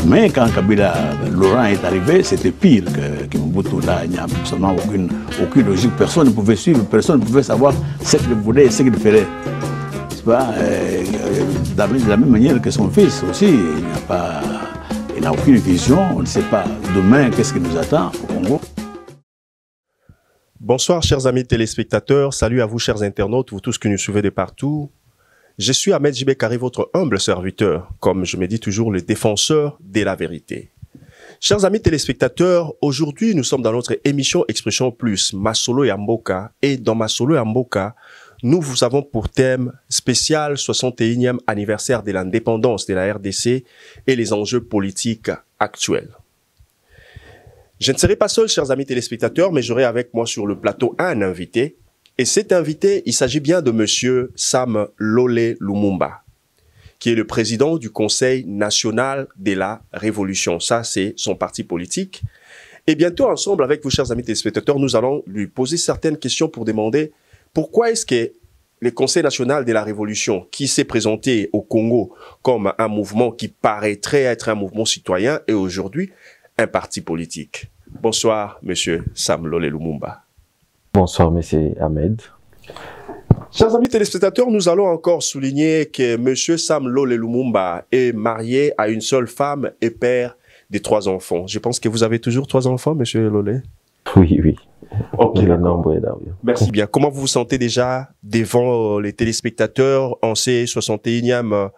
Mais quand Kabila, Laurent est arrivé, c'était pire que Mobutu. Là, il n'y a absolument aucune logique. Personne ne pouvait suivre, personne ne pouvait savoir ce qu'il voulait et ce qu'il ferait. Pas, de la même manière que son fils aussi, il n'a aucune vision, on ne sait pas demain qu'est-ce qui nous attend au Congo. Bonsoir chers amis téléspectateurs, salut à vous chers internautes, vous tous qui nous suivez de partout. Je suis Ahmed Jibé Kari, votre humble serviteur, comme je me dis toujours, le défenseur de la vérité. Chers amis téléspectateurs, aujourd'hui nous sommes dans notre émission Expression Plus, Masolo et Mboka, et dans Masolo et Mboka, nous vous avons pour thème spécial 61e anniversaire de l'indépendance de la RDC et les enjeux politiques actuels. Je ne serai pas seul, chers amis téléspectateurs, mais j'aurai avec moi sur le plateau un invité. Et cet invité, il s'agit bien de monsieur Sam Lolé Lumumba, qui est le président du Conseil national de la Révolution. Ça, c'est son parti politique. Et bientôt, ensemble avec vous, chers amis téléspectateurs, nous allons lui poser certaines questions pour demander pourquoi est-ce que le Conseil national de la Révolution, qui s'est présenté au Congo comme un mouvement qui paraîtrait être un mouvement citoyen, est aujourd'hui un parti politique. Bonsoir, monsieur Sam Lolé Lumumba. Bonsoir, monsieur Ahmed. Chers amis téléspectateurs, nous allons encore souligner que monsieur Sam Lolé Lumumba est marié à une seule femme et père de 3 enfants. Je pense que vous avez toujours 3 enfants, monsieur Lolé? Oui, oui. Okay, le nombre est là, oui. Merci bien. Comment vous vous sentez déjà devant les téléspectateurs en ces 61e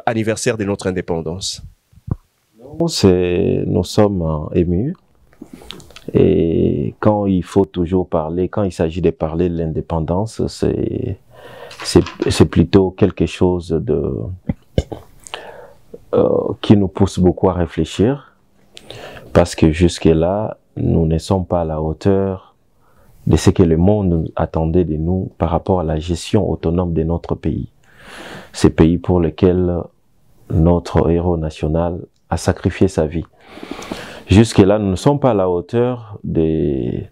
anniversaire de notre indépendance? Nous sommes émus. Et quand il faut toujours parler, quand il s'agit de parler de l'indépendance, c'est plutôt quelque chose qui nous pousse beaucoup à réfléchir, parce que jusque-là, nous ne sommes pas à la hauteur de ce que le monde attendait de nous par rapport à la gestion autonome de notre pays. Ce pays pour lequel notre héros national a sacrifié sa vie. Jusque-là, nous ne sommes pas à la hauteur de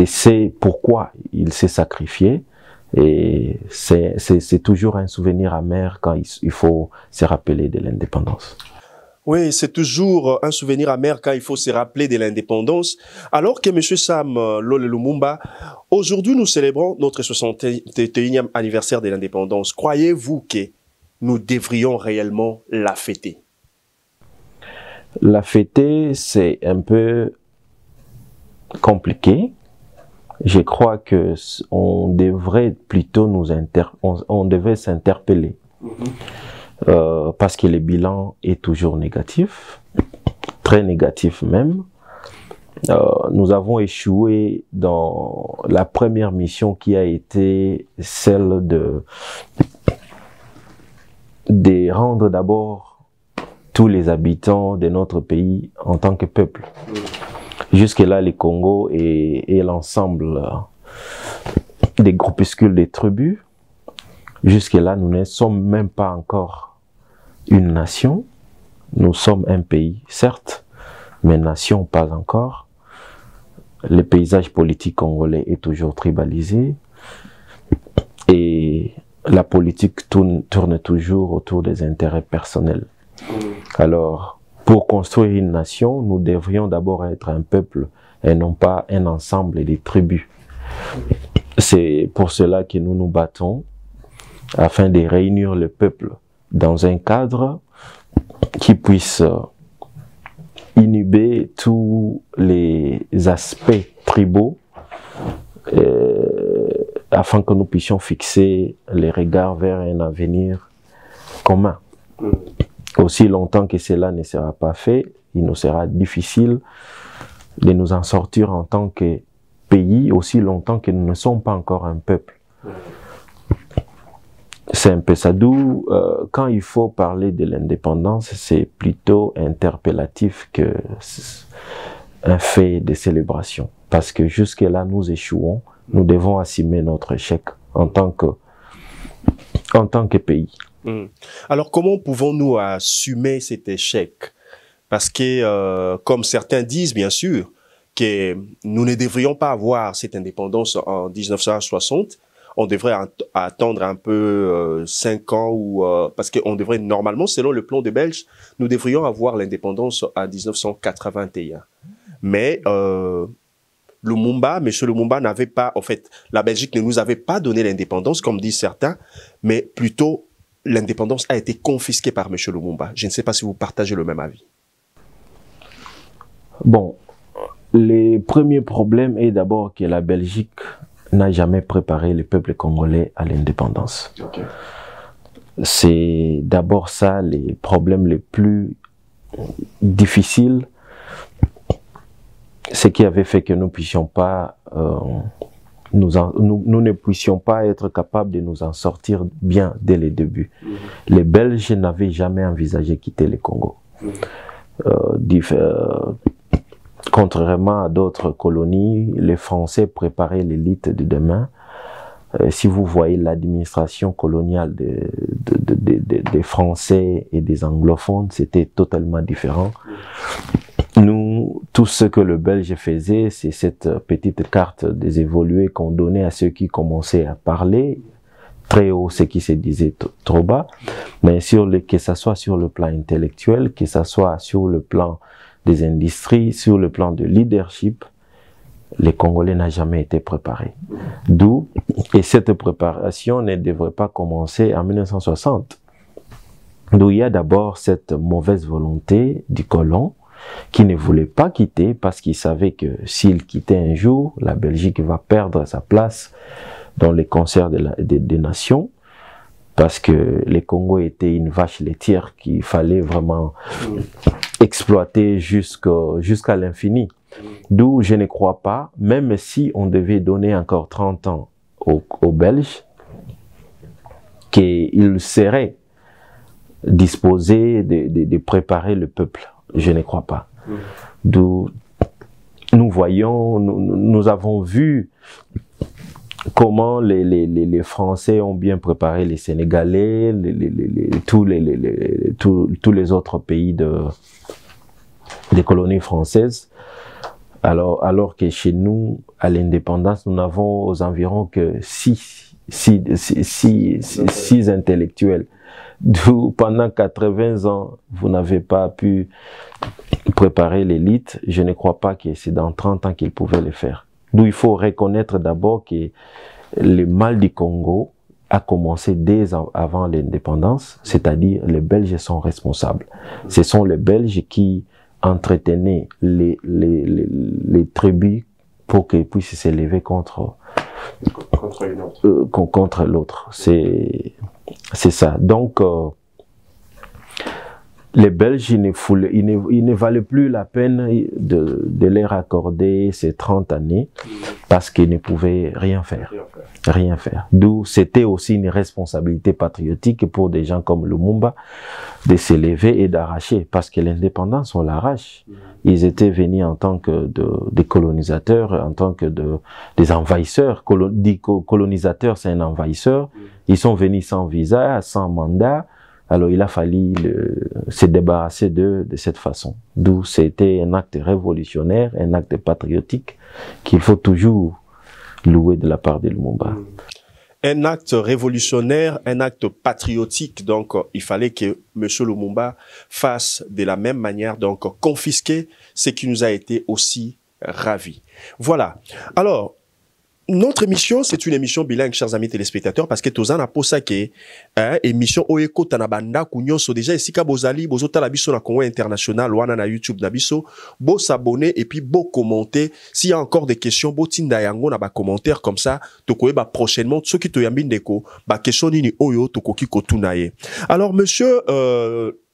ce pourquoi il s'est sacrifié. Et c'est toujours un souvenir amer quand il faut se rappeler de l'indépendance. Oui, c'est toujours un souvenir amer quand il faut se rappeler de l'indépendance. Alors que M. Sam Lolé Lumumba, aujourd'hui nous célébrons notre 61e anniversaire de l'indépendance. Croyez-vous que nous devrions réellement la fêter? La fêter, c'est un peu compliqué. Je crois que on devrait plutôt on devait s'interpeller. Parce que le bilan est toujours négatif, très négatif même. Nous avons échoué dans la première mission qui a été celle de rendre d'abord tous les habitants de notre pays en tant que peuple. Jusque-là, le Congo et l'ensemble des groupuscules des tribus. Jusque-là, nous ne sommes même pas encore une nation. Nous sommes un pays, certes, mais nation pas encore. Le paysage politique congolais est toujours tribalisé. Et la politique tourne toujours autour des intérêts personnels. Alors, pour construire une nation, nous devrions d'abord être un peuple et non pas un ensemble de tribus. C'est pour cela que nous nous battons afin de réunir le peuple dans un cadre qui puisse inhiber tous les aspects tribaux afin que nous puissions fixer les regards vers un avenir commun. Aussi longtemps que cela ne sera pas fait, il nous sera difficile de nous en sortir en tant que pays, aussi longtemps que nous ne sommes pas encore un peuple. C'est un peu ça, d'où quand il faut parler de l'indépendance, c'est plutôt interpellatif que un fait de célébration. Parce que jusque-là, nous échouons, nous devons assumer notre échec en tant que pays. Alors, comment pouvons-nous assumer cet échec? Parce que, comme certains disent, bien sûr, que nous ne devrions pas avoir cette indépendance en 1960. On devrait attendre un peu 5 ans ou parce qu'on devrait normalement, selon le plan des Belges, nous devrions avoir l'indépendance en 1981. Mais Monsieur Lumumba n'avait pas, en fait, la Belgique ne nous avait pas donné l'indépendance, comme disent certains, mais plutôt l'indépendance a été confisquée par Monsieur Lumumba. Je ne sais pas si vous partagez le même avis. Bon, le premier problème est d'abord que la Belgique n'a jamais préparé le peuple congolais à l'indépendance. Okay. C'est d'abord ça les problèmes les plus difficiles, ce qui avait fait que nous puissions pas, nous ne puissions pas être capables de nous en sortir bien dès le début. Les Belges n'avaient jamais envisagé quitter le Congo. Contrairement à d'autres colonies, les Français préparaient l'élite de demain. Si vous voyez l'administration coloniale des Français et des anglophones, c'était totalement différent. Nous, tout ce que le Belge faisait, c'est cette petite carte des évolués qu'on donnait à ceux qui commençaient à parler très haut, ce qui se disait trop bas. Mais que ce soit sur le plan intellectuel, que ce soit sur le plan des industries, sur le plan de leadership, les Congolais n'ont jamais été préparés. D'où, et cette préparation ne devrait pas commencer en 1960. D'où il y a d'abord cette mauvaise volonté du colon qui ne voulait pas quitter parce qu'il savait que s'il quittait un jour, la Belgique va perdre sa place dans les concerts des nations, parce que les Congo étaient une vache laitière qu'il fallait vraiment exploiter jusqu'à l'infini. D'où je ne crois pas, même si on devait donner encore 30 ans aux Belges, qu'ils seraient disposés de préparer le peuple. Je ne crois pas. D'où nous voyons, nous avons vu comment les Français ont bien préparé les Sénégalais, tous les autres pays des colonies françaises, alors que chez nous, à l'indépendance, nous n'avons aux environs que 6 intellectuels. D'où pendant 80 ans, vous n'avez pas pu préparer l'élite. Je ne crois pas que c'est dans 30 ans qu'ils pouvaient le faire. D'où il faut reconnaître d'abord que le mal du Congo a commencé dès avant l'indépendance, c'est-à-dire les Belges sont responsables. Ce sont les Belges qui entretenaient les tribus pour qu'ils puissent s'élever contre l'autre. C'est ça. Donc, les Belges, il ne valait plus la peine de leur accorder ces 30 années parce qu'ils ne pouvaient rien faire. D'où c'était aussi une responsabilité patriotique pour des gens comme Lumumba de s'élever et d'arracher, parce que l'indépendance, on l'arrache. Ils étaient venus en tant que des colonisateurs, en tant que des envahisseurs. Colonisateur, c'est un envahisseur. Ils sont venus sans visa, sans mandat. Alors il a fallu se débarrasser de cette façon. D'où c'était un acte révolutionnaire, un acte patriotique qu'il faut toujours louer de la part de Lumumba. Un acte révolutionnaire, un acte patriotique. Donc il fallait que M. Lumumba fasse de la même manière, donc confisquer ce qui nous a été aussi ravi. Voilà. Alors, notre émission, c'est une émission bilingue, chers amis téléspectateurs, parce que tozana posa ke émission oyeko tanabanda kunyoso déjà ici ka bozali bozota la biso na Congo International wana na YouTube na biso, bo s'abonner et puis bo commenter. S'il y a encore des questions, bo tinda yango na ba commentaire comme ça, tokoye ba prochainement soki to yambi ndeko ba question nini oyo tokoki kotuna ye. Alors monsieur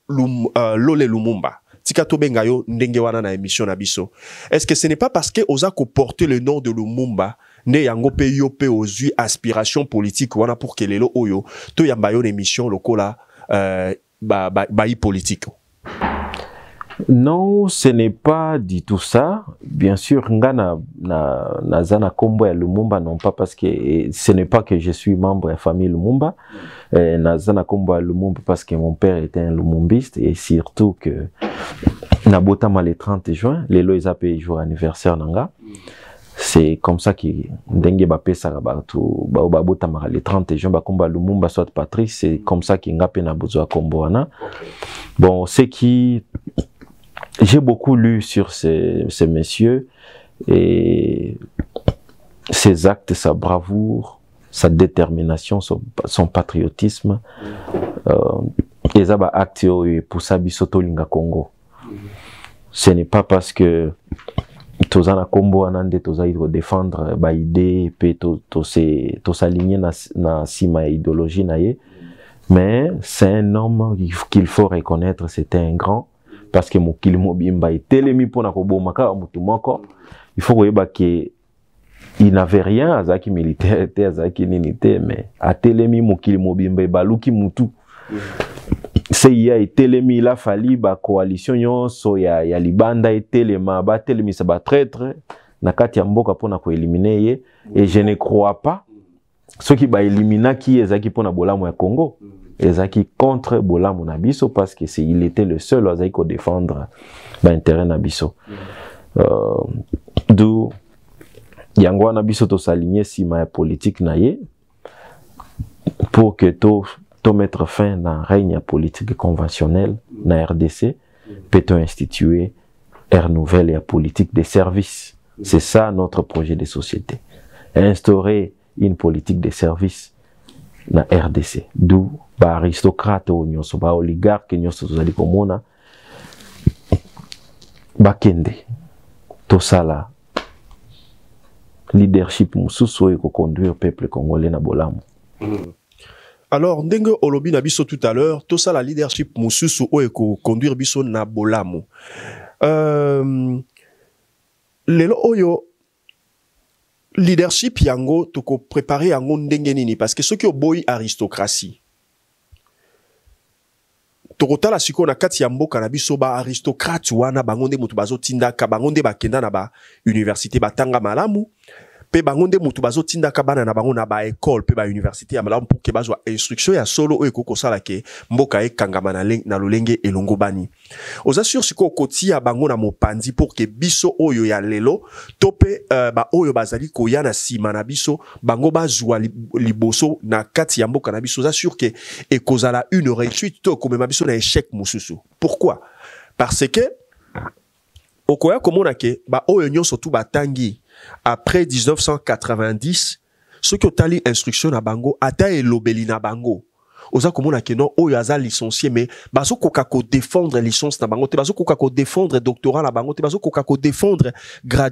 Lole Lumumba, tika to benga yo ndenge wana na émission na biso. Est-ce que ce n'est pas parce que oza ko porter le nom de Lumumba ne yango pe yo pe ozu aspiration politique wana pour que lelo oyo to yamba yo émission lokola ba politique? Non, ce n'est pas du tout ça. Bien sûr, na zana kombo ya Lumumba, non pas parce que ce n'est pas que je suis membre de la famille Lumumba. Na zana kombo ya Lumumba parce que mon père était un lumumbiste et surtout que na botama le 30 juin, les lois appellent jour anniversaire nanga. C'est comme ça que ndenge ba pesa ba botama le 30 juin ba kombo Lumumba soit Patrice, c'est comme ça que ngape na bozo kombo wana. Bon, c'est qui j'ai beaucoup lu sur ces messieurs et ses actes, sa bravoure, sa détermination, son patriotisme. Et ça va acte pour ça bisoto linga Congo. Ce n'est pas parce que tozana Combo anande toza défendre ba idée pe to s'aligner na sima idéologie naie, mais c'est un homme qu'il faut reconnaître, c'était un grand. Parce que mokili mobimba etelemi pona kobomaka mutu moko, il faut koyeba que il n'avait rien azaki militaire te azaki ninité, mais atelemi mokili mobimba baluki mutu. C'est ya etelemi la fali ba coalition nyonso ya libanda etelema ba telemi sa ba traître na kati ya mboka pona ko éliminer ye, et je ne crois pas ceux qui ba éliminer qui ezaki pona bolamu ya Congo. Ezaki contre Bolamu Nabiso parce que il était le seul à défendre l'intérêt Nabiso. D'où Yango Nabiso to s'aligner si ma politique naie pour que to mettre fin à règne politique conventionnel na RDC, peut-on instituer ère nouvelle et politique de service. C'est ça notre projet de société. Instaurer une politique de service na RDC. D'où ba aristocrate nyonso ba oligarque nyonso tozali komona bakende tosala leadership mususu eko conduire peuple congolais na bolamu. Alors ndenge olobi na biso tout à l'heure tosala leadership mususu eko conduire biso na bolamu. Lelo oyo leadership yango toko préparer yango ndenge nini parce que ceux qui oboyi aristocratie tokotala siko na kati ya mboka na biso ba aristocrate wana bangonde mutu bazotinda ka bangonde bakenda na ba université batanga malamu pe bangonde mutu bazotinda ka bana na bango na ba école pe ba université ya malamu pour que bazwa instruction ya solo oyo kokosala ke mboka ekangama na lolenge elongo bani oza sur siko koti ya bango na mopandi pour que biso oyo ya lelo tope ba oyo bazali koya na sima na biso bango bazwa liboso na kati ya mboka na biso oza sur que ekozala une réussite to komema biso na échec mususu. Pourquoi? Parce que okoya komona ke ba oyo nyonso tu batangi après 1990 ceux qui ont tali instruction na bango ata elobeli na bango oza komona ke non oyo aza licencié mais bazo koka ko défendre licence na bango te bazo koka ko défendre doctorat na bango te bazo koka ko défendre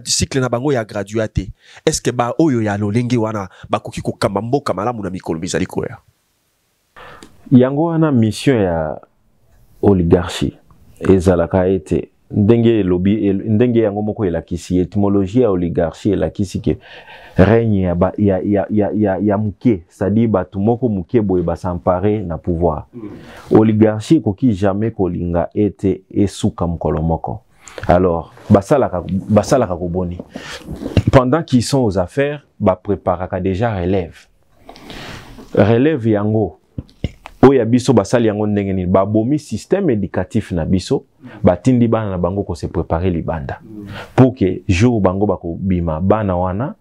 cycle na bango ya graduate. Est-ce que ba oyo ya lolenge wana bakoki ko kamba mboka malamu na mikolo bizali koya yango wana mission ya oligarchie ezalaka ete ndenge lobby ndenge yango moko elakisi étymologie ya oligarchie elakisi ke règne ya muke, c'est-à-dire batu moko muke boye basampare na pouvoir. Oligarchie koki jamais kolinga ete esuka mukolo moko. Alors basalaka koboni pendant qu'ils sont aux affaires ba préparaka déjà relève yango oya biso basali yango ndenge ni babomi système éducatif na biso batindi bana na bango ko se préparer libanda pour que jour bango bako bima bana wana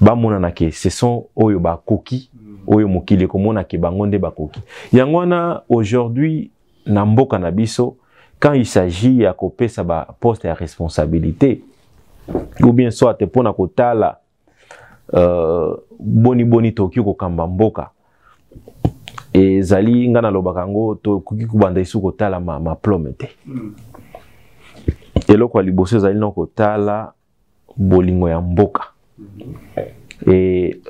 bamona na ke ce sont oyo bakoki oyo mokili komona ke bango nde bakoki yango wana aujourd'hui na mboka na biso quand il s'agit ya kopesa ba poste ya responsabilité ou bien soit pona kotala boni toki ko kamba mboka et zali ngana lobakango to kuki kubanda isu kotala ma plomete eloko liboso zali no kotala bolingo ya mboka et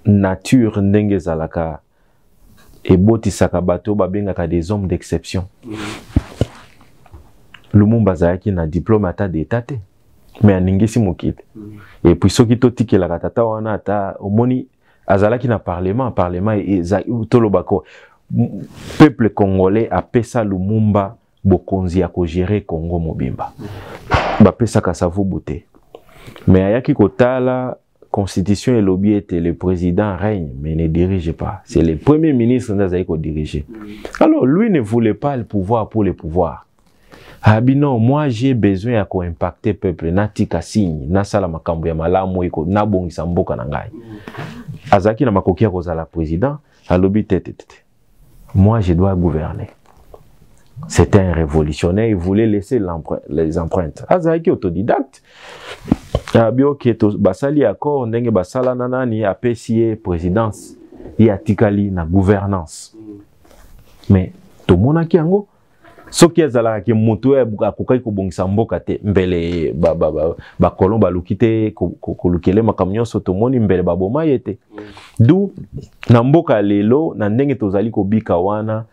nature ndenge zalaka ebotisaka bato babengaka des hommes d'exception. Lumumba zalaki na diplôme ata d'état te mais aningisi mokili et puis soki totikelaka tata wana ata omoni azalaki na parlement et tolobako peuple congolais apesa Lumumba bokonzi ya ko gérer Congo mobimba. Bapesa kasavu bouté. Mais ayaki kotala constitution et lobby était le président règne mais ne dirige pas. C'est le premier ministre qui dirige. Alors lui ne voulait pas le pouvoir pour le pouvoir. Ah non, moi j'ai besoin à impacter le peuple. Natika signe, na sala makambo ya malamu iko na bongisa mboka na ngai. Azaki na makokia kozala président, a lobby tete. Moi je dois gouverner. C'était un révolutionnaire, il voulait laisser les empreintes. Azaki autodidacte. Abioki to basali accord ndenge basala nanani apesi présidence ya tikali na gouvernance. Mais to monaki yango soki azala ki mutu akokai ko bongisa mboka te mbele ba kolon balukite ko lukele makamnyoso to moni mbele baboma yete. Du na mboka lelo na ndenge tozali ko bika wana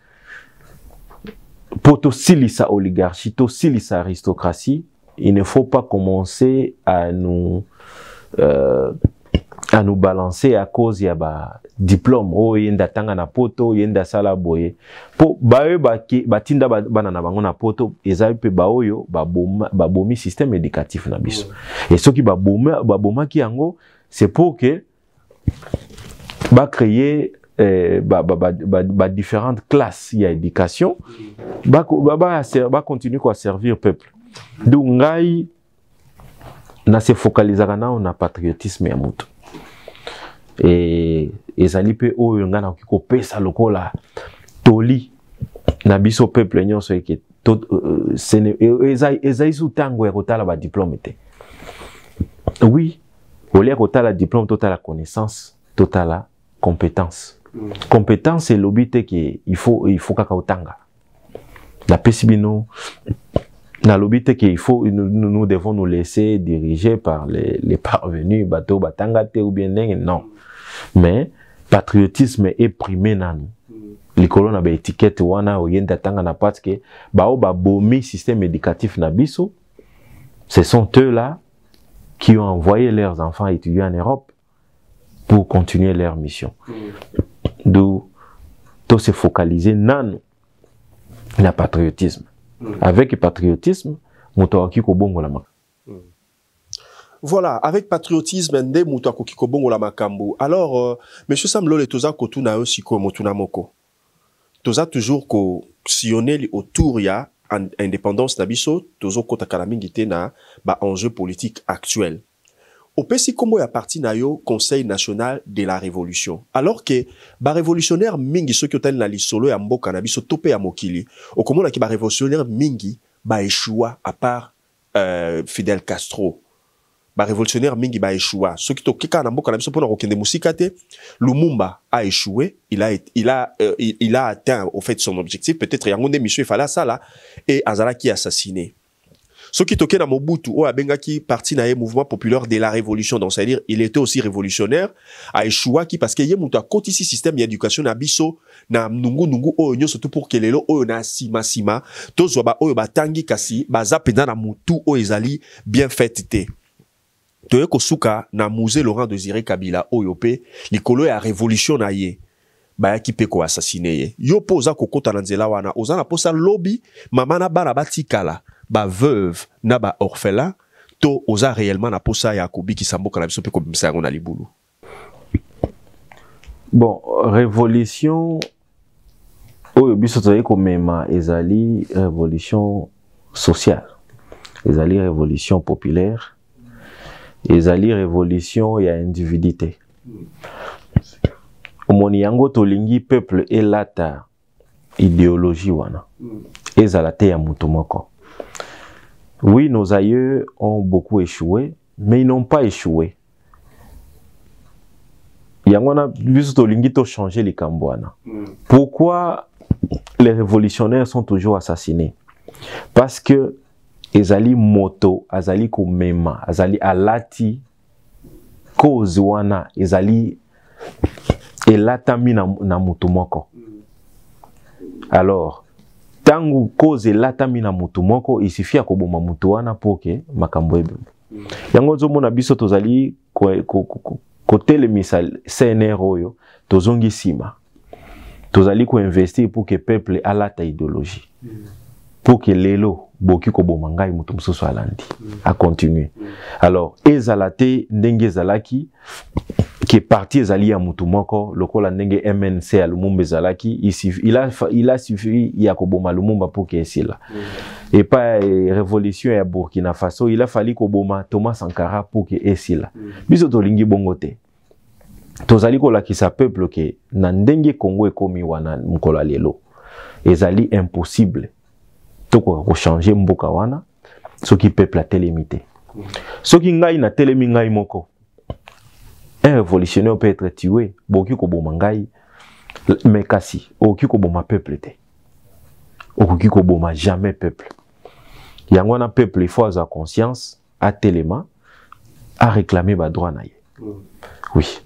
poto silisa oligarchie to silisa aristocratie. Il ne faut pas commencer à nous balancer à cause ya ba diplôme o yenda tanga na poto yenda sala boye po bae batinda bana na bango na poto ezali pe baoyo babomi système éducatif na biso et ceux qui baboma ki yango c'est pour que ba créer différentes classes ya éducation ba continuer à servir peuple. Donc ngai na se focalisaka na on patriotisme ya mutu et ezali pe oyo nga na ko pesa lokola toli na biso peuple nyonso eke ezali sutango ya kotala ba diplôme te. Oui, olia kotala diplôme totala connaissance totala compétence. Compétence c'est l'obité que il faut kaka otanga la pesibino. Na l'obité qu'il faut, nous devons nous laisser diriger par les parvenus, bateau, batangate ou bien non. Mais patriotisme est primé nan. Les colons ont étiquette wana oyenda tanga na parce que bao ba bomi système éducatif na biso. Ce sont eux là qui ont envoyé leurs enfants étudier en Europe pour continuer leur mission. D'où tout se focaliser nan na patriotisme. Avec patriotisme, voilà, avec patriotisme, alors, monsieur Samlo, les toza kotuna aussi comme motuna moko. Toza toujours ko sillonner autour ya indépendance nabiso, tozo kota kalamingite na ba enjeu politique actuel. Au pesi kombo ya parti na yo Conseil national de la révolution. Alors que ba révolutionnaire mingi ceux qui ont na lisolo ya mboka na biso topé ya mokili. Au komona ki ba révolutionnaire mingi ba échoua à part Fidel Castro. Ba révolutionnaire mingi ba échoua. Ceux qui tokika na mboka na biso pona kokende musika te, Lumumba a échoué, il a atteint au fait son objectif, peut-être yangonde monsieur fala ça là et Azala qui assassiné. Ce qui toquait dans Mobutu, ou Abengaki, parti dans le mouvement populaire de la révolution. Donc, c'est-à-dire, il était aussi révolutionnaire, à Eshua, qui, parce qu'il y a un côté ici, système d'éducation, na biso, na nungu, surtout pour que les lots, na sima, tous, tangi kasi, zapenda na mutu, ezali, bien fait, te. Toye kosuka, na musée Laurent Désiré Kabila, yope, likolo ya révolution na ye. Bayaki peko assassiné. Yo poza kokota nanzela wana, ozana posa lobby, mamana bana batikala. Ba veuve na ba orphelin to oza réellement na posa ya kobi ki samboka na biso pe ko bimisa ngona libulu. Bon, révolution oyo biso tozali ko mema ezali révolution sociale. Ezali révolution populaire. Ezali révolution ya individualité. Omoni yango tolingi peuple elata idéologie wana. Ezalate ya mutu moko. Oui, nos aïeux ont beaucoup échoué, mais ils n'ont pas échoué. Il y a un changé les Cambouana. Pourquoi les révolutionnaires sont toujours assassinés? Parce que ezali moto, azali komema, azali alati, cause wana, ezali elatami na mutumoko. Alors, tangu cause elatami na mutumoko, il suffit à koboma mutuana pour que makambo ebe. Yango zo mona biso tozali côté le misal CNR oyo, tozongi sima. Tozali ko investir pour que peuple alata idéologie. pour que lelo boki ko bomangai mutu mususu alandi a continuer. Alors ezalate ndenge ezalaki qui est parti ezali ya mutu moko lokola ndenge MNC à Lumumba ezalaki il a suffi ya ko boma Lumumba pour que esila. Et pas révolution ya Burkina Faso, il a fallu ko boma Thomas Sankara pour que esila. Biso to lingi bongote. Tozali ko la ki sa peuple ke na ndenge Congo ekomi wana mkola lelo. Ezali impossible. Toko ko changer mboka wana ce qui peuple a télémité. Ce qui ngai na telemi ngai moko. Un révolutionnaire peut être tué, boki ko boma ngai mais kasi oki ko boma peuple te. Oki ko boma jamais peuple. Yangwana peuple il faut avoir conscience à téléma à réclamer ba droit naie. Oui.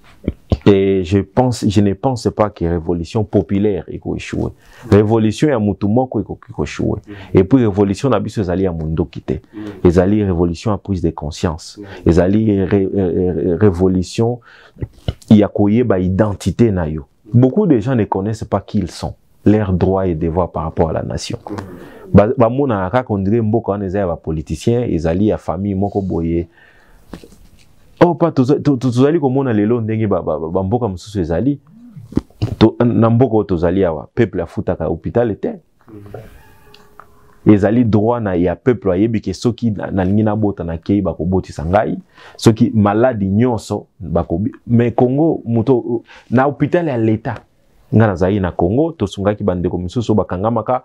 Et je ne pense pas que révolution populaire ait échoué. Révolution ya mutu moko ait échoué. Et puis révolution na biso ezali ya mundo kité. Ezali révolution à prise de conscience. Ezali révolution ya koyeba identité na yo. Beaucoup de gens ne connaissent pas qui ils sont, leurs droits et devoirs par rapport à la nation. Ba mona ka kondire mboka wana ezali ba politiciens, ezali ya famille moko boye. Oh, pas tozali komona lelo ndenge ba mboka mususu ezali na mboka tozali awa peuple afutaka hôpital ete ezali droit na ya peuple ayebi ke soki na lingi na bota na kei bakobotisa ngai soki maladi nyonso bakobi mais Congo muto na hôpital ya l'État ngana zai na Congo tosungaki bandeko mususu bakangamaka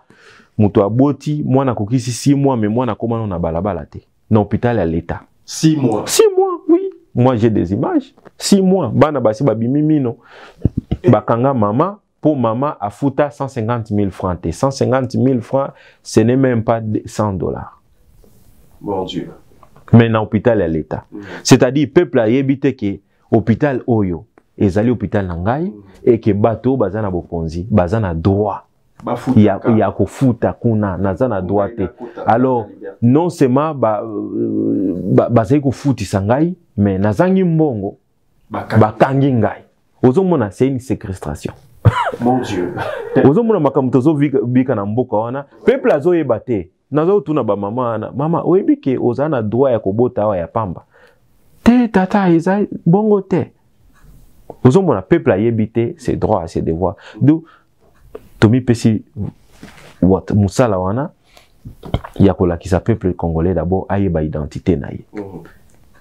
muto aboti mwana kokisi 6 mois mais mwana komana na balabala te na hôpital ya l'État 6 mois. 6 mois, oui. Moi, j'ai des images. 6 mois. Bana basi babimi mino. Bakanga mama. Pour maman, à fouta 150 000 francs. Et 150 000 francs, ce n'est même pas $100. Mon Dieu. Mais dans l'hôpital à l'État. C'est-à-dire, peuple a évité que l'hôpital Oyo, ezali hôpital Nangai, et que bateau bazana bokonzi, bazana droit. Il y a ko futa kuna nazana droit. Alors non seulement bazali ko futi sangai mais nazangi mbongo bakangi ngai. Ozomona c'est une séquestration. Mon Dieu. Ozomona makamutozo bika na mboka wana peuple azo yebate nazo tuna ba mama oyebike ozana droit ya kobota wa ya pamba. Te tata ezai bongo te. Ozomona peuple ayebite ses droits ses devoirs. Donc Tomi pesi wat musala wana ya kolakisa peuple congolais d'abord ayeba identité na ye.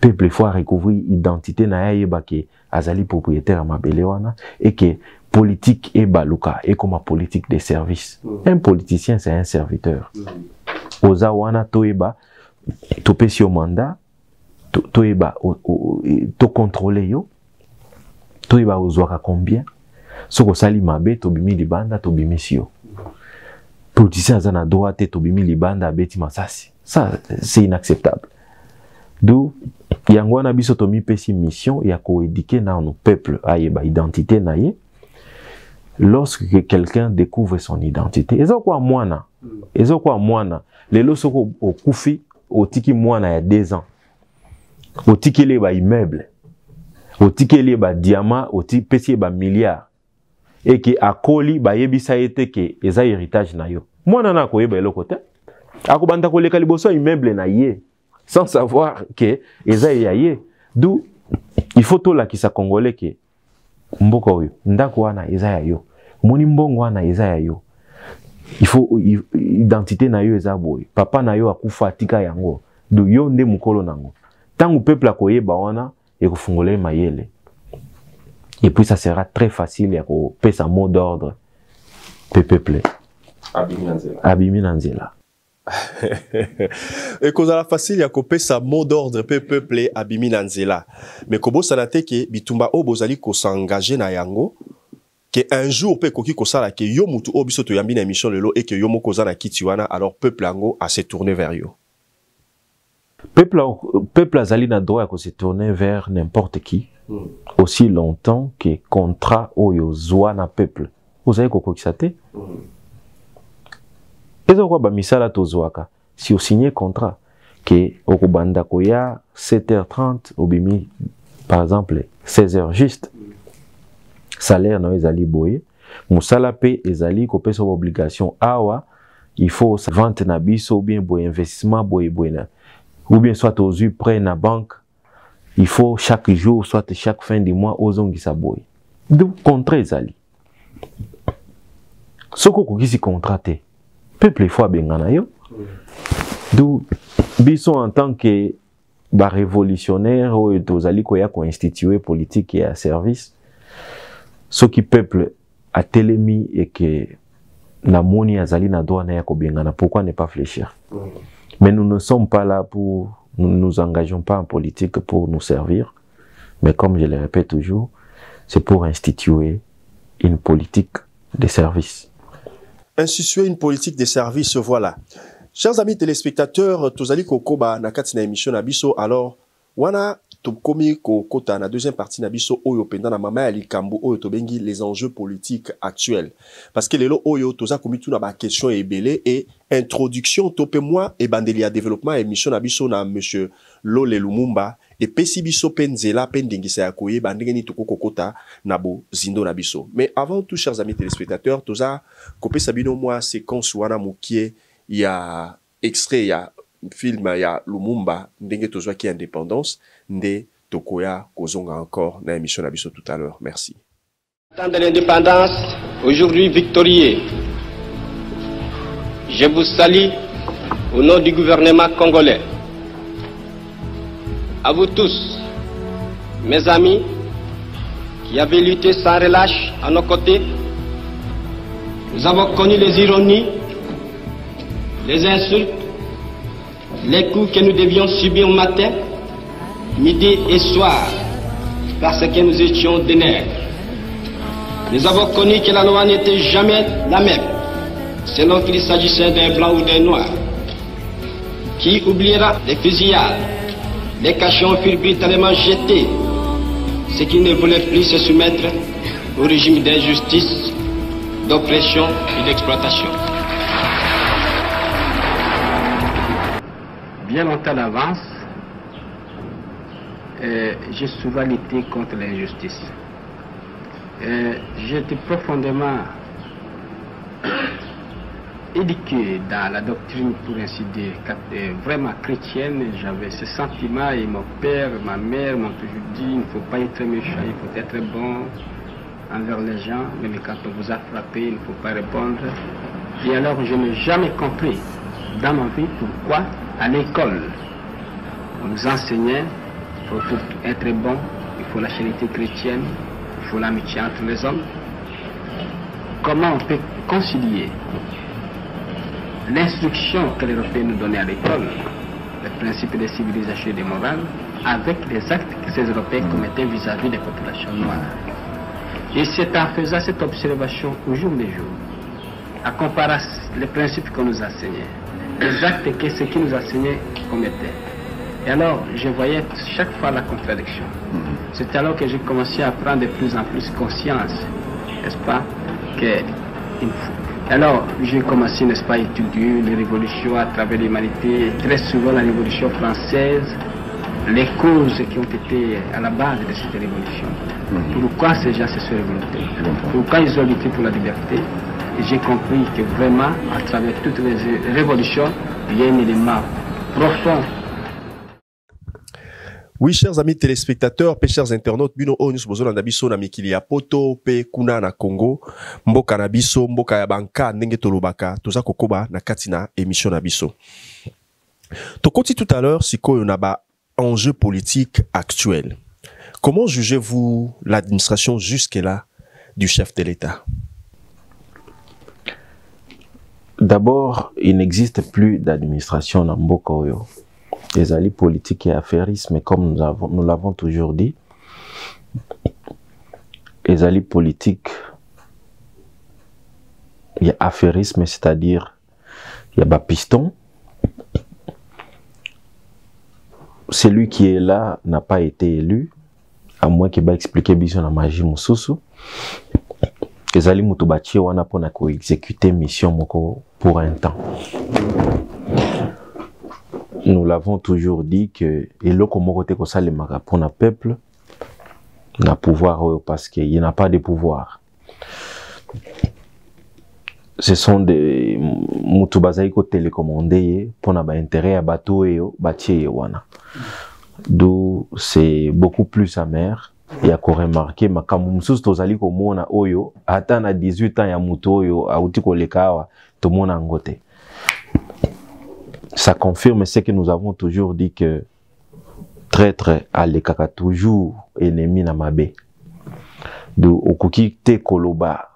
Peuple faut recouvrir identité na ye ba ke azali propriétaire à mabele wana et que politique et baluka et comme politique des services. Un politicien c'est un serviteur. Oza wana toeba to pesi au mandat toeba to contrôler yo toeba ozwaka combien soko sali mabe to bimi libanda to bimi sio. Politicien azana droit te to bimi libanda abeti masasi. Ça c'est inacceptable. D'où yangwana biso to mi pesi mission ya ko éduquer na nos peuple ayeba identité na ye. Lorsque quelqu'un découvre son identité, ezo kwa mwana lelo soko okufi otiki mwana ya 2 ans. Otiki le ba immeuble. Otiki le ba diamant, otiki pesi ba milliard. Et que akoli ba yebisa ete ke eza héritage na yo. Mwana na koyeba eloko te. Akobanda koleka liboso immeuble na ye sans savoir que eza ya ye. D'où il faut to la ki sa congolais ke mboka oyo ndako wana eza ya yo. Moni mbongo wana eza ya yo. Il faut identité na yo eza boy. Papa na yo akufa atika yango. Do yo nde mukolo nango. Tangu peuple akoyeba wana ekofungole mayele. Et puis ça sera très facile à payer sa mot d'ordre peuple. Abimi Nanzela. Et cause la facile à couper sa mot d'ordre peuple Abimi Nanzela. Mais kobo sanate ke bitumba obozali ko s'engager na yango que un jour pe koki ko sala ke yo mutu obiso to yambi na émission lelo et que yo moko za na kitiwana alors peuple yango a se tourner vers yo. Peuple azali na droit à se tourner vers n'importe qui. Aussi longtemps que contrat oyo zwa na peuple. Vous savez koko kisate? Ezo kwa ba misala tozwaka. Si vous signez contrat que okubanda koya 7h30 obimi par exemple 16h juste. Salaire na ezali boye. Musala pe ezali ko pesa obligation awa il faut vente na biso ou bien boy investissement boy ou bien soit aux yeux prêt na banque, il faut chaque jour soit chaque fin du mois aux ongisa boy. Donc contrat ezali. Soko ko kisi contraté. Peuple faut bengana yo. Donc biso en tant que révolutionnaire ou tozali ko ya ko instituer politique et à service. Ce qui peuple a télémi et que na moni azali na droit na ya ko bengana, pourquoi ne pas fléchir? Mais nous ne sommes pas là pour, nous ne nous engageons pas en politique pour nous servir, mais comme je le répète toujours, c'est pour instituer une politique de service. Instituer une politique de service, voilà. Chers amis téléspectateurs, tozali kokoba na kati na émission na biso, alors wana tokomi kota na deuxième partie na biso oyo penda na mama ya likambo oyo tobengi les enjeux politiques actuels, parce que lelo oyo toza komi tout na ba question ebele et introduction topé moi et bandeli ya développement émission na biso na monsieur Lole Lumumba et pesi biso penzela pendingisa ya koye bandenge ni toko kokota na bo zindo na biso. Mais avant tout, chers amis téléspectateurs, toza kopesa bino moi séquence wana mukie ya extrait ya film ya Lumumba ndenge tozwa ki indépendance nde tokoya kozonga encore na émission na biso tout à l'heure. Merci. Temps de l'indépendance, aujourd'hui victorieux, je vous salue au nom du gouvernement congolais. À vous tous, mes amis, qui avez lutté sans relâche à nos côtés, nous avons connu les ironies, les insultes, les coups que nous devions subir au matin, midi et soir, parce que nous étions des nègres. Nous avons connu que la loi n'était jamais la même, selon qu'il s'agissait d'un blanc ou d'un noir. Qui oubliera les fusillades, les cachons furent brutalement jetés, ceux qui ne voulaient plus se soumettre au régime d'injustice, d'oppression et d'exploitation. Bien longtemps d'avance, j'ai souvent lutté contre l'injustice. J'étais profondément éduqué dans la doctrine, pour ainsi dire, vraiment chrétienne. J'avais ce sentiment et mon père, ma mère m'ont toujours dit il ne faut pas être méchant, il faut être bon envers les gens, même quand on vous a frappé, il ne faut pas répondre. Et alors je n'ai jamais compris dans ma vie pourquoi à l'école on nous enseignait pour être bon, il faut la charité chrétienne, il faut l'amitié entre les hommes. Comment on peut concilier l'instruction que les Européens nous donnaient à l'école, les principes de civilisation et de morale, avec les actes que ces Européens commettaient vis-à-vis des populations noires? Et c'est en faisant cette observation au jour le jour, à comparer les principes qu'on nous enseignait, les actes que ceux qui nous enseignaient commettaient. Et alors, je voyais chaque fois la contradiction. C'est alors que j'ai commencé à prendre de plus en plus conscience, n'est-ce pas, que alors, j'ai commencé, n'est-ce pas, à étudier les révolutions à travers l'humanité, très souvent la révolution française, les causes qui ont été à la base de cette révolution. Pourquoi ces gens se sont révoltés? Pourquoi ils ont lutté pour la liberté? Et j'ai compris que vraiment, à travers toutes les révolutions, il y a un élément profond. Oui, chers amis téléspectateurs, chers internautes, bino o nous bozo na biso na mikili ya poto pe kuna na Congo, mboka na biso, mboka ya banka ndenge tolobaka, toza kokoba na katina émission na biso. Tokoti tout à l'heure sikoyo na ba enjeux politiques actuels. Comment jugez-vous l'administration jusque-là du chef de l'État? D'abord, il n'existe plus d'administration dans mboka oyo. Les alliés politiques et affairistes, mais comme nous l'avons toujours dit, les alliés politiques, il y a affairisme, c'est-à-dire il y a piston. Celui qui est là n'a pas été élu, à moins qu'il va expliquer bien la magie mususu. Les alliés mutubachi wana pona ko exécuter mission moko pour un temps. Nous l'avons toujours dit que et le communauté ko salemaka pour na peuple na pouvoir parce qu'il n'y a pas de pouvoir. ce sont des mutu bazali ko télécommander pour na ba intérêt à bateau yo batie wana. D'où c'est beaucoup plus amer. Il y a qu'on remarqué makambu mususu tozali ko mona oyo ata na 18 ans ya mutu oyo auti ko lekawa to mona ngote. Ça confirme ce que nous avons toujours dit que traître à lekaka toujours ennemi na mabe. D'où okuki te koloba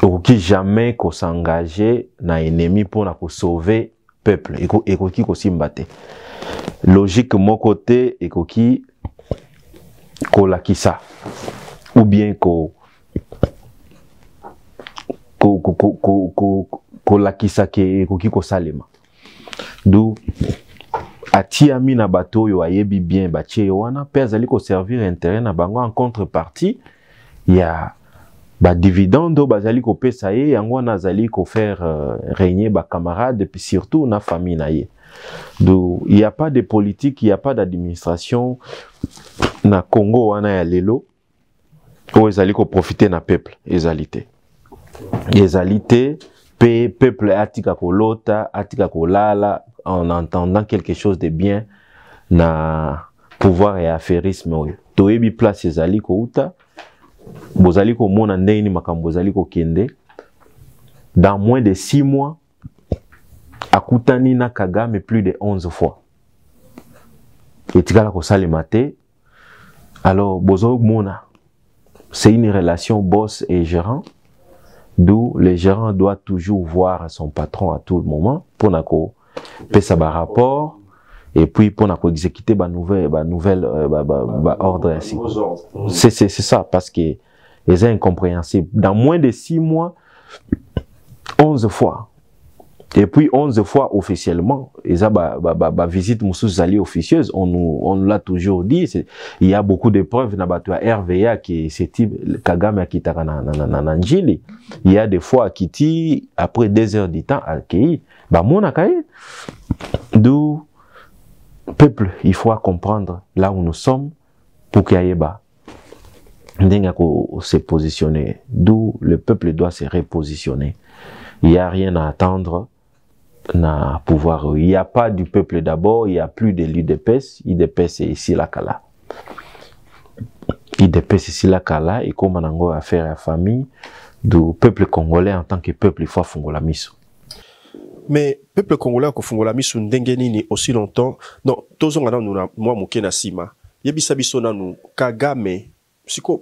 okoki jamais ko s'engager na ennemi pour na ko sauver peuple ekoki ko simbate logique mon côté ekoki ko lakisa ou bien ko lakisa ke ekoki ko salema d'où atiami na bato yo ayebi bien batie wana pe azali ko servir intérêt na bango en contrepartie il y a ba dividende bazali ko pesa ye yango nazali ko faire régner ba camarades et puis surtout na famille na ye. Donc il y a pas de politique, il y a pas d'administration na Congo wana ya lelo o ezali ko profiter na peuple ezalité peuple atika ko lota atika ko lala en entendant quelque chose de bien na pouvoir et affairisme oyo to ebi place ezali ko uta bozali ko mona ndeni makambo bozali ko kende dans moins de 6 mois akutani na Kagame plus de 11 fois etikala ko salemate alors bozo mona c'est une relation boss et gérant d'où le gérant doit toujours voir son patron à tout le moment pour nako pesa ba rapport et puis pour nako exécuter ba nouvelle ordre ainsi. C'est ça parce que c'est incompréhensible. Dans moins de 6 mois 11 fois et puis 11 fois officiellement et ça visite mususu officieuse on l'a toujours dit il y a beaucoup de preuves na bato ya RVA qui c'est type Kagame akitaka na njili il y a des fois akiti après 2 heures du temps akei ba mona kaye d'où peuple il faut comprendre là où nous sommes pour qu'il y ait bas ndenga ko se positionner d'où le peuple doit se repositionner. Il y a rien à attendre na pouvoir. Il n'y a pas du peuple d'abord, il n'y a plus de l'UDPS. UDPS c'est ici la Kala. UDPS ici la Kala et comme on a affaire à la famille du peuple congolais en tant que peuple il faut fongola miso. Mais peuple congolais ko fongola miso ndenge nini aussi longtemps. Non, tozonga na moi moké na sima. Yebisa biso na nu Kagame.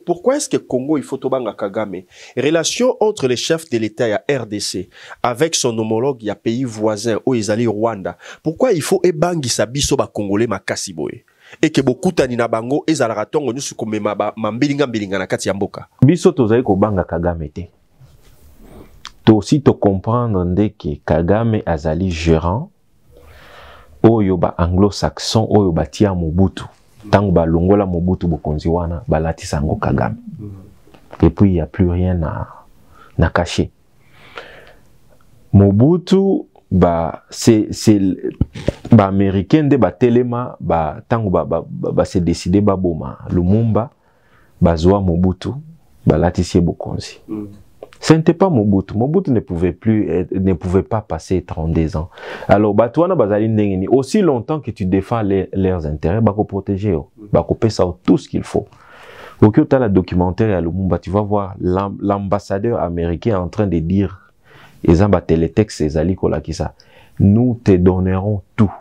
Pourquoi est-ce que Congo il faut tobanga Kagame? Relation entre les chefs de l'État ya RDC avec son homologue ya pays voisin au ezali Rwanda. Pourquoi il faut ebangisa biso ba Congolais makasi boye? Et que beaucoup tani na bango ezala ratongo nyusu komema ba mbilinga na kati ya mboka. Biso tozali ko banga Kagame te. To aussi to comprendre ndeke Kagame azali gérant oyo ba anglo-saxon oyo batia Mobutu. Tango ba longola Mobutu bokonzi wana balatisa ngo Kagame. Et puis il y a plus rien na cacher. Mobutu c'est ba américain de ba telema ba tango ba se décider ba boma Lumumba bazwa Mobutu balatisi bokonzi. Ce n'était pas Mobutu. Mobutu ne pouvait pas passer 32 ans. Alors, Batouana Bazali Ndengeni, aussi longtemps que tu défends leurs intérêts, bako protéger, bako pesa tout ce qu'il faut. Au cas où tu as le documentaire à Lumumba, tu vas voir l'ambassadeur américain en train de dire, Ezamba télétexte, Ezali Kolakisa, nous te donnerons tout.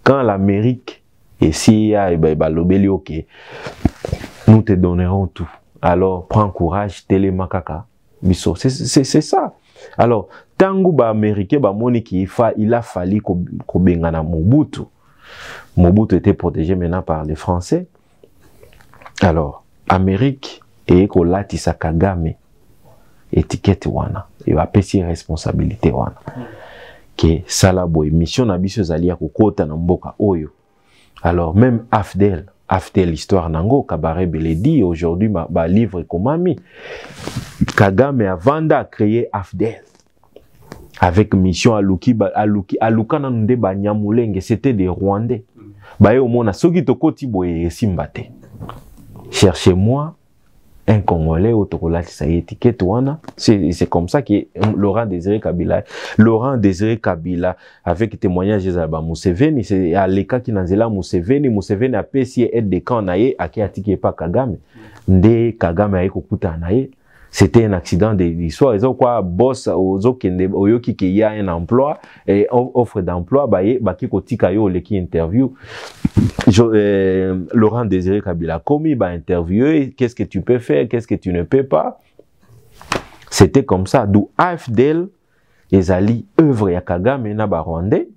Quand l'Amérique et CIA et Lobeli, ok, nous te donnerons tout. Alors, prends courage, télémakaka. C'est ça. Alors, tango ba américain ba moniki il a fallu ko bengana Mobutu. Mobutu était protégé maintenant par les Français. Alors, Amérique et ko latisa Kagame étiquette wana. Il va payer responsabilité wana. Que sala boy mission na biso zali ya kokota na mboka oyo. Alors, même After l'histoire nango Kabarebe le dit aujourd'hui ma livre komami Kagame avant a créé Afdel avec mission aluka na nde ba Nyamulenge c'était des Rwandais ba yo mona soki tokoti boye simbate cherchez-moi un Congolais au Tokola sa étiquette wana. C'est comme ça que Laurent Désiré Kabila avec témoignage de Zalba Museveni, c'est à l'état qui n'azela Museveni a payé aide de camp naie à qui attiqué pas Kagame. Nde Kagame a kokuta naie. C'était un accident de l'histoire. Ils ont quoi boss oyoki qui y a un emploi et offre d'emploi baki kotika yo le qui interview Laurent Désiré Kabila commis interviewé, qu'est-ce que tu peux faire, qu'est-ce que tu ne peux pas. C'était comme ça. D'où AFDL ezali œuvre ya Kagame na ba Rwandais.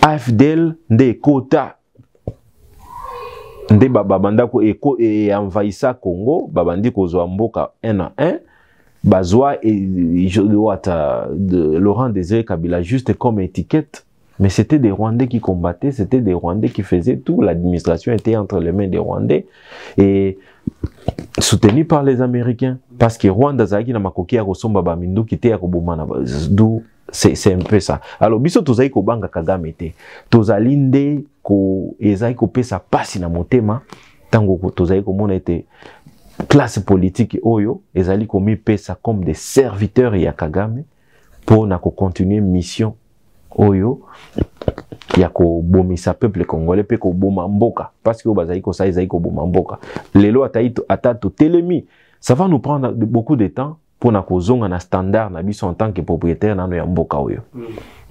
AFDL nde kota nde babanda ko envahissa Congo, babandi kozwa mboka 1 à 1, bazwa de Laurent Désiré Kabila juste comme étiquette, mais c'était des Rwandais qui combattaient, c'était des Rwandais qui faisaient tout, l'administration était entre les mains des Rwandais et soutenu par les Américains, parce que Rwanda zaki na makoki ya kosomba ba mindu kite ya kobomana, d'où c'est un peu ça. Alors biso tozali ko banga Kagame te, tozali nde ko ezali ko pesa pasi na motema tango tozali ko mona ete classe politique oyo ezali ko mi pesa comme des serviteurs ya Kagame pour na ko continuer mission oyo ya ko bomisa peuple congolais pe ko boma mboka, parce que bazali ko sa ezali ko boma mboka lelo atato telemi, ça va nous prendre beaucoup de temps pour na kozonga na standard na biso en tant que propriétaire na no ya mboka oyo.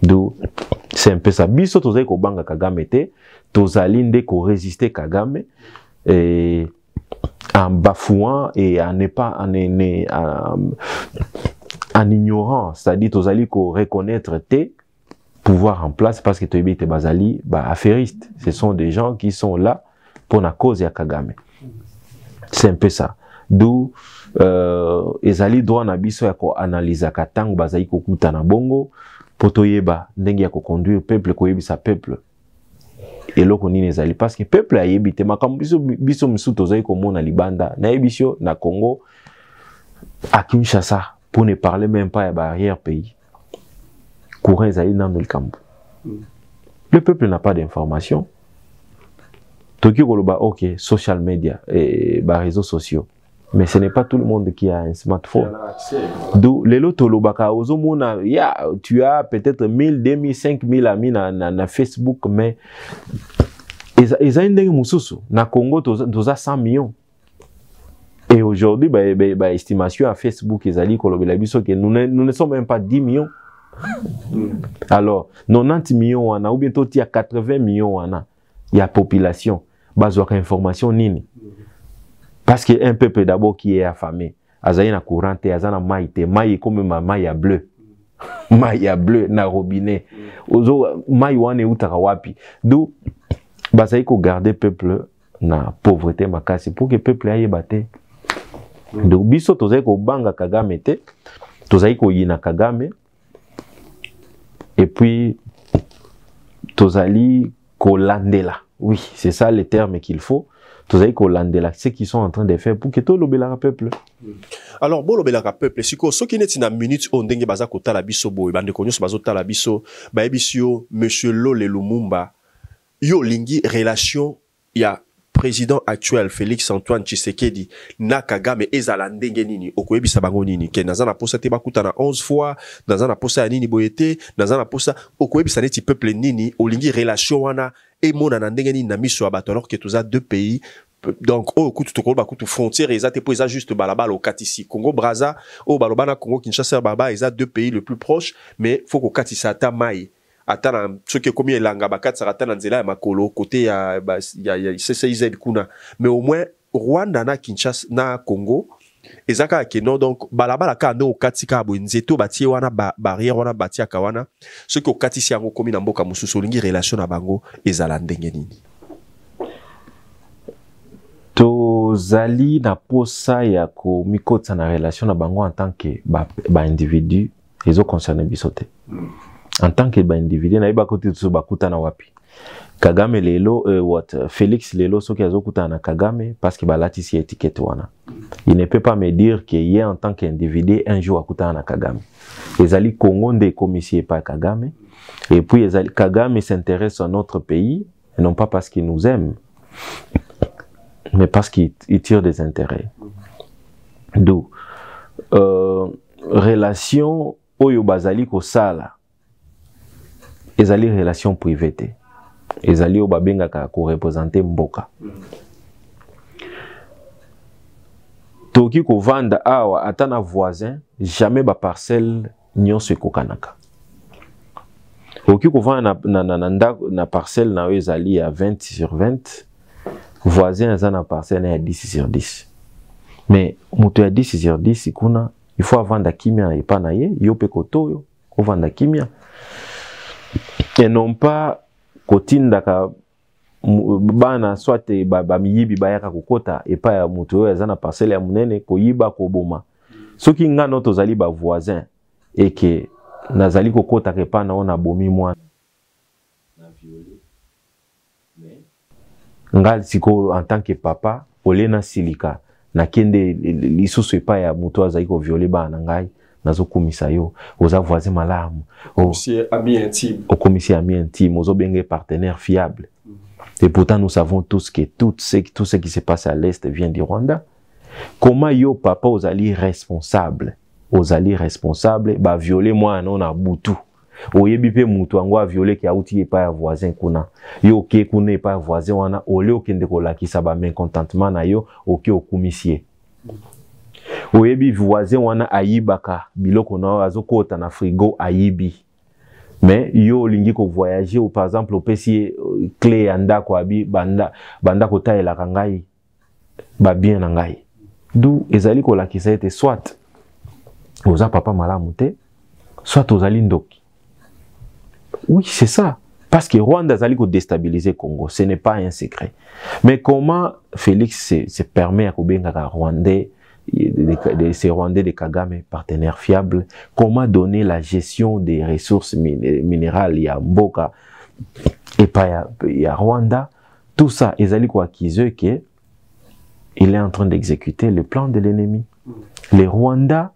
Donc c'est un peu ça. Biso tozali ko banga Kagame te, tozali nde ko résister Kagame et en bafouant et en ignorant, c'est-à-dire tozali ko reconnaître te pouvoir en place, parce que toyebi te bazali affairistes. Ce sont des gens qui sont là pour la cause ya Kagame. C'est un peu ça. D'où ezali droit na biso ya ko analyser katango bazali ko kuta na bongo potoyeba ndenge ya ko conduire peuple ko yebisa peuple eloko nini ezali, parce que peuple ayebi te makambo biso misu tozali ko mona libanda na yebisio na Congo à Kinshasa, pour ne parler même pas ya barrière pays courant ezali dans le camp. Le peuple n'a pas d'information. Toki koloba OK, social media et réseaux sociaux. Mais ce n'est pas tout le monde qui a un smartphone. Donc, les lots tu as peut-être 1000, 2000, 5000 amis na Facebook, mais ils ont une na Congo, tu as 100 millions. Et aujourd'hui, estimation à Facebook, nous ne sommes même pas 10 millions. Alors, 90 millions, ou bientôt il y a 80 millions, il y a population. Bazoka information nini. Parce qu'un peuple d'abord qui est affamé, azaï na courante, azana maïté, maï comme ma maïa bleu, maïa bleu na robinet, ozo maï wane utaka wapi. D'où bazaï ko garder peuple na pauvreté makasi pour que peuple aille battre. Donc biso tozaï ko banga Kagame te, tozaï ko yina Kagame, et puis tozali ko landela. Oui, c'est ça le terme qu'il faut. Tous les Hollandais, ce qu'ils sont en train de faire pour que tout le peuple. Alors, bon, le peuple, si ce qui est une minute, on dengue baza kota la biso boy, bande konyo bazota la biso, ba ebisio Monsieur Lole Lumumba, yo lingi relation ya président actuel Félix Antoine Tshisekedi na Kagame ezala ndenge nini okoyebisa bango nini ke nazana posa te bakuta na 11 fois nazana posa ya nini boyete nazana posa okoyebisa neti peuple nini olingi relation wana et mona na ndenge nini na miso abato, alors que tous a deux pays donc oh kutu tokolo bakutu frontière ezate po eza juste balabala au katisi Congo Brazza o balobana Congo Kinshasa baba eza deux pays le plus proche, mais faut ko katisa ata mai atana ce qui est commis elanga bakati sarata na nzela ya makolo côté ya CCIZ kuna, mais au moins Rwanda na Kinshasa na Congo ezaka ke non, donc balabala ka no katika bo nzeto batie wana barrière wana batia kawana ce qui okatisi yango komi na mboka mususu lingi relation na bango ezala ndenge nini. Tozali na posa ya ko mikota na relation na bango en tant que ba individu ezo concerné bisote. En tant que individu na iba kote tso bakuta na wapi Kagame lelo Félix lelo soki azokuta na Kagame parce que balatisi étiquette wana. Il ne peut pas me dire que hier en tant qu'individu un jour akuta na Kagame. Ezali Congo nde commissaire par Kagame, et puis ezali Kagame s'intéresse à notre pays, et non pas parce qu'il nous aime, mais parce qu'il tire des intérêts. Donc, relation oyo bazali ko sala ezali relation privée ezali o babengaka ko représenter mboka toki ko vanda awa atana voisin jamais ba parcelle nyonso ekokanaka oki ko vanda na parcelle na ezali à 20 sur 20 voisin azana parcelle à 10 sur 10 mais moto ya 10 sur 10 kuna il faut vanda kimia et pas naye yo pe koto yo vanda kimia et non pas kotindaka bana soit ba miyibi bayaka kokota et pas ya moto yo azana parcelle ya munene koyiba koboma soki ngano tozali ba voisin et que nazali kokota ke pa na ona bomi mwana na violé mais ngal siko en tant que papa olena silika na kende lisusu epa ya moto azali ko violer bana ngai nazokumisa yo oza voisin malamu commissaire ami intime au commissaire ami intime ozo benge partenaire fiable. Et pourtant nous savons tous que tout ce qui se passe à l'est vient du Rwanda. Comment yo papa ozali responsable ba violer moi non na butu oyebi pe mutu ango a violer ki auti epa ya voisin kuna yo ke kuna epa ya voisin wana ole okende ko lakisa ba mécontentement na yo oke okumisie oyebi voisin wana ayibaka biloko na azokota na frigo ayibi mais yo lingi ko voyager ou par exemple opesi clé ya ndako abi banda ko taela kangai ba bien na ngai d'où ezali ko lakisa ete soit oza papa malamu te soit ozali ndoki. Oui, c'est ça. Parce que Rwanda zali ko déstabiliser Congo, ce n'est pas un secret. Mais comment Félix se permet à kobengaka Rwandais, ces Rwandais de Kagame, partenaires fiables, comment donner la gestion des ressources minérales, il y a Mboka, et pas il y a Rwanda, tout ça, ezali ko acquise que il est en train d'exécuter le plan de l'ennemi. Le Rwanda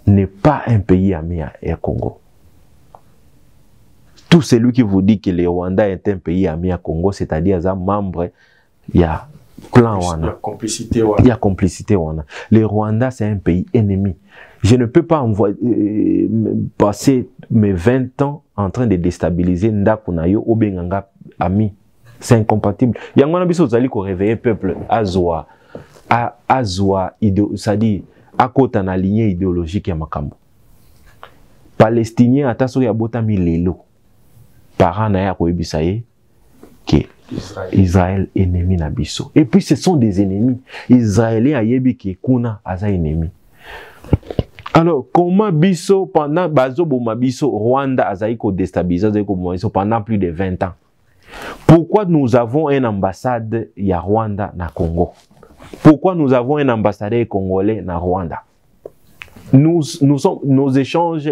n'est pas un pays ami à Congo. Tout celui qui vous dit que le Rwanda est un pays ami à Congo, c'est-à-dire un membre, il y a clan wana. Il y a complicité wana. Le Rwanda, c'est un pays ennemi. Je ne peux pas passer mes 20 ans en train de déstabiliser Ndakunayo ou Benganga ami. C'est incompatible. Il y a un biso zali ko réveiller peuple azwa c'est-à-dire à côté na lignée idéologique ya makambo. Palestinien ataso ya botami lelo. Parana ya koyebisa ye que Israël ennemi na biso. Et puis ce sont des ennemis. Israéliens ayebi ke kuna aza ennemi. Alors comment biso pendant bazo boma biso Rwanda azayi ko déstabiliser azayi ko boma biso pendant plus de 20 ans. Pourquoi nous avons une ambassade ya Rwanda na Congo? Pourquoi nous avons un ambassadeur congolais na Rwanda? Nos échanges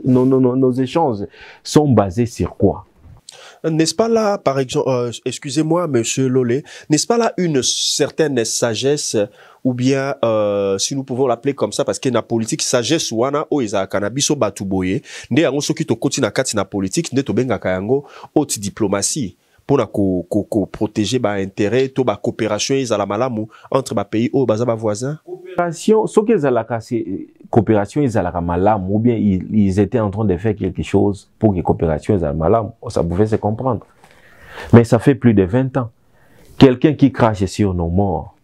nos échanges sont basés sur quoi? N'est-ce pas là, par exemple, excusez-moi, monsieur Lolé, n'est-ce pas là une certaine sagesse, ou bien, si nous pouvons l'appeler comme ça, parce qu'il y a une politique sagesse, ou ana o isa cannabis o batuboye, ne yango soki to koti na kati na politique, ne to benga kayango haute diplomatie, pour na ko protéger ba intérêt, to ba coopération izala malamu entre ba pays o baza ba voisins. Coopération, ce que zalaka c'est coopération izala malamu, ou bien ils étaient en train de faire quelque chose pour que coopération izala malamu, ça pouvait se comprendre. Mais ça fait plus de 20 ans. Quelqu'un qui crache sur nos morts,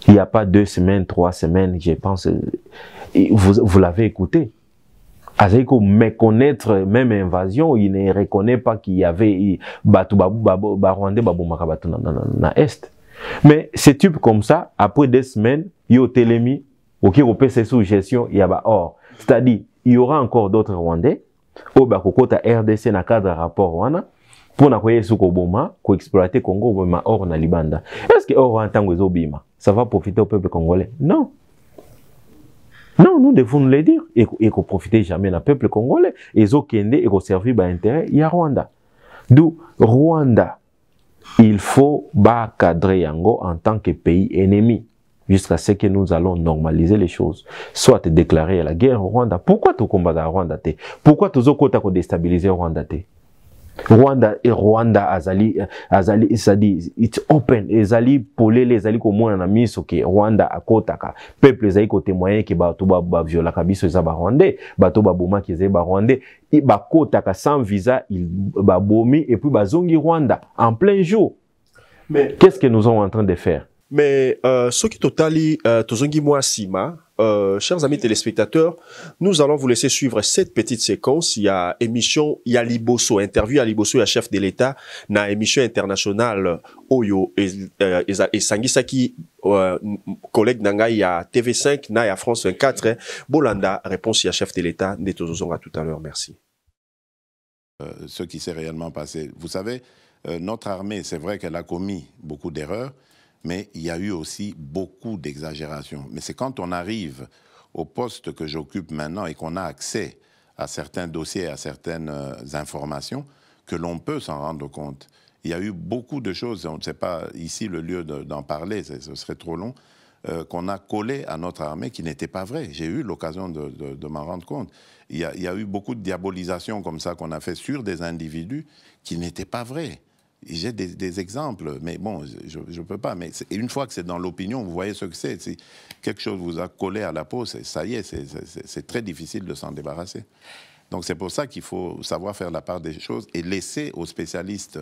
il n'y a pas 2 semaines, 3 semaines, je pense, vous l'avez écouté. Azeko méconnaître même invasion, il ne reconnaît pas qu'il y avait Rwandais na Est. Mais ces tubes comme ça, après 2 semaines, il y a télémi, ok, on peut sous gestion, il y a or. C'est-à-dire, il y aura encore d'autres Rwandais, au Bakokota RDC na cadre rapport wana, pour na koye sous Koboma, ko exploiter Congo, boma or na Libanda. Est-ce que or en tant que Zobima, ça va profiter au peuple congolais? Non. Non, nous devons nous le dire et qu'on profite jamais d'un peuple congolais et Zokende et qu'on servir par intérêt, il y a Rwanda. D'où Rwanda, il faut bas cadrer Yango en tant que pays ennemi jusqu'à ce que nous allons normaliser les choses. Soit déclarer la guerre au Rwanda. Pourquoi tu combats à Rwanda? Pourquoi tu as déstabiliser Rwanda? Rwanda azali c'est-à-dire it's open ezali polele ezali komona na miso ke Rwanda akotaka peuple ezali ko témoigner ke bato ba viola kabiso eza ba Rwandais bato ba boma ki ezali ba Rwandais ba kotaka sans visa il ba bomi et puis bazongi Rwanda en plein jour. Mais qu'est-ce que nous sommes en train de faire? Mais ce qui totali tozongi moi sima chers amis téléspectateurs, nous allons vous laisser suivre cette petite séquence. Il y a émission, il y a Liboso, interview à Liboso, il y a chef de l'État, na émission internationale Oyo et Sangisaki, collègue nanga, il y a TV5, na il y a France 24, Bolanda, réponse il y a chef de l'État, Netozozonga tout à l'heure, merci. Ce qui s'est réellement passé. Vous savez, notre armée, c'est vrai qu'elle a commis beaucoup d'erreurs, mais il y a eu aussi beaucoup d'exagérations. Mais c'est quand on arrive au poste que j'occupe maintenant et qu'on a accès à certains dossiers, à certaines informations, que l'on peut s'en rendre compte. Il y a eu beaucoup de choses, on ne sait pas ici le lieu d'en parler, ce serait trop long, qu'on a collé à notre armée qui n'était pas vrai. J'ai eu l'occasion de m'en rendre compte. Il y a eu beaucoup de diabolisation comme ça qu'on a fait sur des individus qui n'étaient pas vrais. J'ai des exemples, mais bon, je ne peux pas. Mais une fois que c'est dans l'opinion, vous voyez ce que c'est. Si quelque chose vous a collé à la peau, ça y est, c'est très difficile de s'en débarrasser. Donc c'est pour ça qu'il faut savoir faire la part des choses et laisser aux spécialistes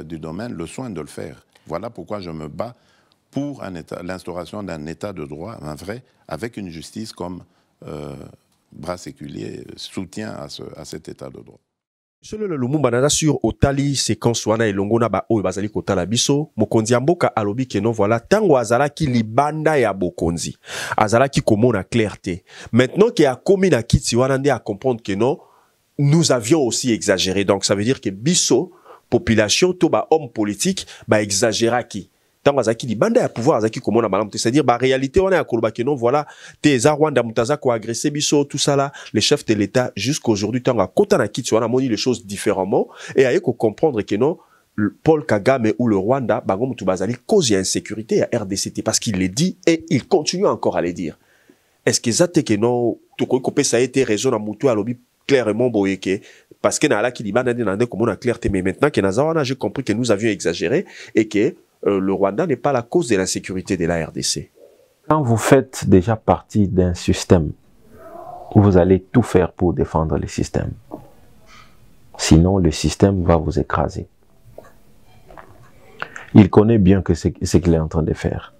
du domaine le soin de le faire. Voilà pourquoi je me bats pour l'instauration d'un état de droit, un vrai, avec une justice comme bras séculier, soutien à cet état de droit. Monsieur le Lumumba nana sur otali séquence wana elongona ba oyo bazali kotala biso mokonzi mboka alobi que non voilà tango azala ki libanda ya bokonzi azala ki komona clarté maintenant qu'il a commis na kiti wana ndé à comprendre que non nous avions aussi exagéré donc ça veut dire que biso population to ba homme politique ba exagéra ki tango azaki libanda ya pouvoir azaki komona malamu c'est-à-dire ba réalité wana ya koloba que non voilà teza Rwanda mutaza ko agresser biso tout ça là les chefs de l'État jusqu'aujourd'hui tango kota na kiti wana moni les choses différemment et aye ko comprendre que non Paul Kagame ou le Rwanda bango mutu bazali cause ya insécurité à RDCT parce qu'il les dit et il continue encore à les dire. Est-ce que ça que non to ko kopé ça a été raison na mutu alobi clairement boyeke parce que na la ki libanda ndé komona clarté mais maintenant que nazawana j'ai compris que nous avions exagéré et que le Rwanda n'est pas la cause de l'insécurité de la RDC. Quand vous faites déjà partie d'un système, vous allez tout faire pour défendre le système. Sinon, le système va vous écraser. Il connaît bien ce qu'il est en train de faire.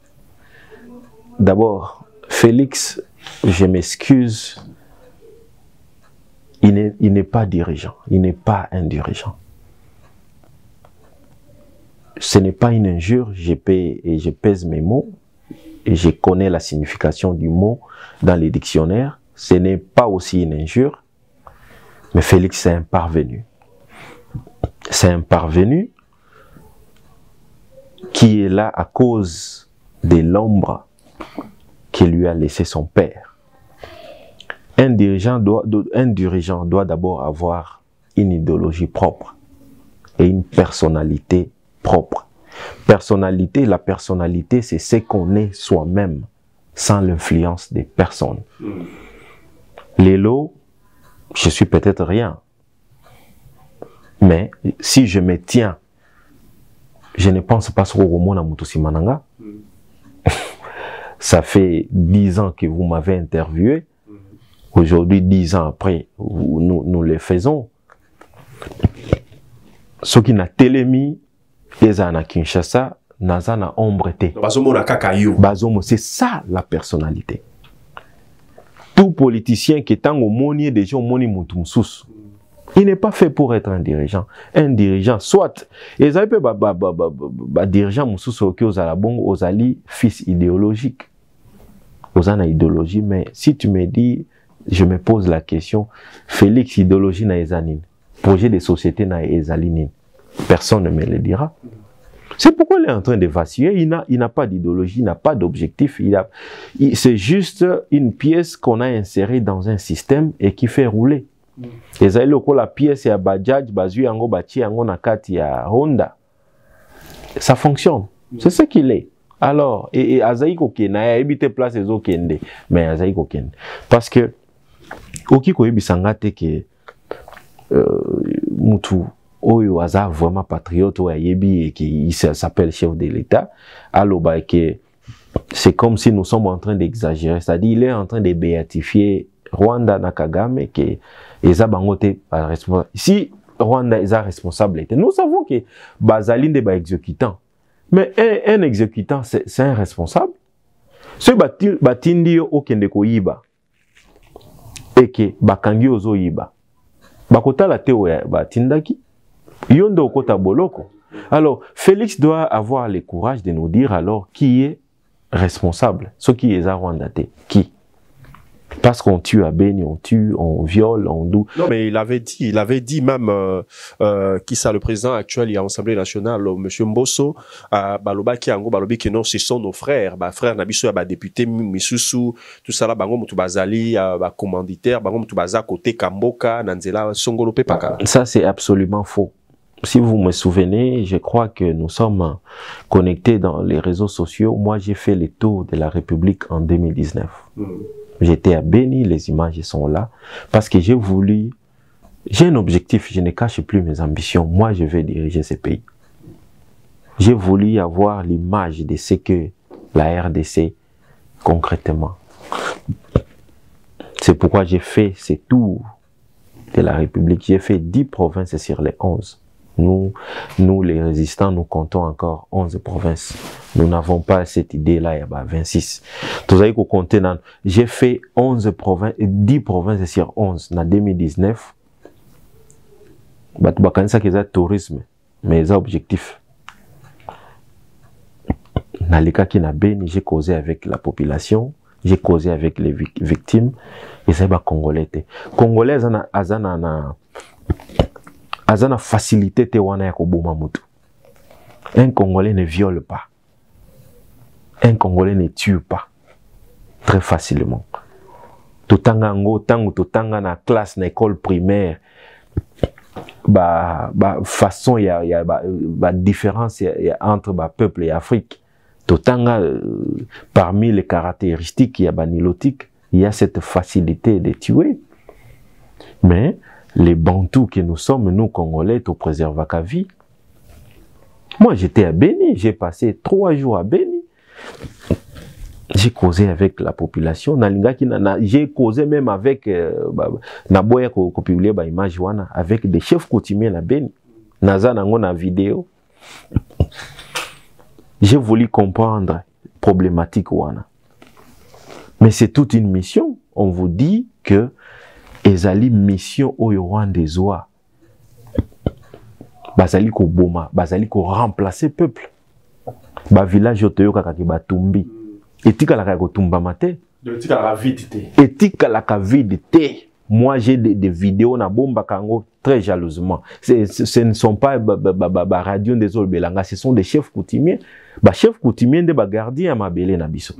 D'abord, Félix, je m'excuse, il n'est pas dirigeant, il n'est pas un dirigeant. Ce n'est pas une injure, je pèse mes mots et je connais la signification du mot dans les dictionnaires. Ce n'est pas aussi une injure, mais Félix c'est un parvenu. C'est un parvenu qui est là à cause de l'ombre que lui a laissé son père. Un dirigeant doit d'abord avoir une idéologie propre et une personnalité propre. Personnalité, la personnalité, c'est ce qu'on est soi-même, sans l'influence des personnes. Lélo, je suis peut-être rien. Mais si je me tiens, je ne pense pas sur Romona Mutusi Mananga. Ça fait 10 ans que vous m'avez interviewé. Aujourd'hui, 10 ans après, nous le faisons. Ce qui n'a télémis, Ezana Kinshasa, Nazana Ombrete. C'est ça la personnalité. Tout politicien qui est au monier des gens, il n'est pas fait pour être un dirigeant. Un dirigeant, soit, ils avaient un dirigeant qui aux alliés fils idéologique. Aux ana idéologie, mais si tu me dis, je me pose la question, Félix idéologie na ezanine, projet de société na ezalinine. Personne ne me le dira. C'est pourquoi il est en train de vaciller. Il n'a pas d'idéologie, il n'a pas d'objectif. C'est juste une pièce qu'on a insérée dans un système et qui fait rouler. Et ça, la pièce ya Bajaj, Bazu yango Bachi yango nakati ya Honda. Ça fonctionne. C'est ce qu'il est. Alors, et Azaï Kokena, il habite place les Okende, mais Azaï Kokende. Parce que, Oki Koyebi Sangate que Mutu oyo aza vraiment patriote ou ayebi et qui s'appelle chef de l'État, alors que c'est comme si nous sommes en train d'exagérer, c'est-à-dire il est en train de béatifier Rwanda na Kagame que eza bangote pas responsable. Si Rwanda est responsable, nous savons que Bazaline est exécutant, mais un exécutant c'est un responsable. Ce batindi yo okende ko yiba et que bakangi ozo yiba bakota la teo ya batindaki yondo okota boloko. Alors Félix doit avoir le courage de nous dire alors qui est responsable, ce qui est à Rwanda, qui? Parce qu'on tue à Beni, on tue, on viole, on doux. Non, mais il avait dit même, qui ça, le président actuel, il y a l'Assemblée nationale, monsieur Mbosso, baloba ki ango, balobi que non, ce sont nos frères, frères Nabiso, député Misusu, tout ça là, bango mutu bazali, commanditaire, bango mutu baza côté Kamboka, Nanzela, Songolo Pepaka. Ça, c'est absolument faux. Si vous me souvenez, je crois que nous sommes connectés dans les réseaux sociaux. Moi, j'ai fait le tour de la République en 2019. J'étais à Beni, les images sont là, parce que j'ai un objectif, je ne cache plus mes ambitions. Moi, je vais diriger ce pays. J'ai voulu avoir l'image de ce que la RDC, concrètement. C'est pourquoi j'ai fait ce tour de la République. J'ai fait 10 provinces sur les 11. Nous, les résistants, nous comptons encore 11 provinces. Nous n'avons pas cette idée-là, il y a 26. J'ai fait 11 provinces, 10 provinces sur 11 en 2019. C'est un tourisme, mais c'est un objectif. Dans les cas qui n'a béni, j'ai causé avec la population, j'ai causé avec les victimes, et c'est pas Congolais. Congolais, azana facilité te wana ya koboma mutu. Un Congolais ne viole pas. Un Congolais ne tue pas. Très facilement. Totanga ngo tango totanga na classe na école primaire. Façon ya différence entre peuple et Afrique. Totanga parmi les caractéristiques il y a nilotique, il y a cette facilité de tuer. Mais les Bantous que nous sommes, nous Congolais, au préserve à vie. Moi, j'étais à Beni, j'ai passé 3 jours à Beni. J'ai causé avec la population. J'ai causé même avec Naboya ko publier ba image wana avec des chefs coutumiers à Beni. Naza nango na vidéo. J'ai voulu comprendre problématique wana. Mais c'est toute une mission. On vous dit que ezali mission oyo Rwandaisois bazali ko boma, bazali ko remplacer peuple. Ba village otoyo kaka ki batumbi. Etika la ko tumba mate. Etika la vidité. Etika la vidité. Moi j'ai des vidéos na bomba kango très jalousement. Ce ne sont pas radio des Olbelanga, ce sont des chefs coutumiers. Ba chef coutumier de ba gardien ma belé na biso.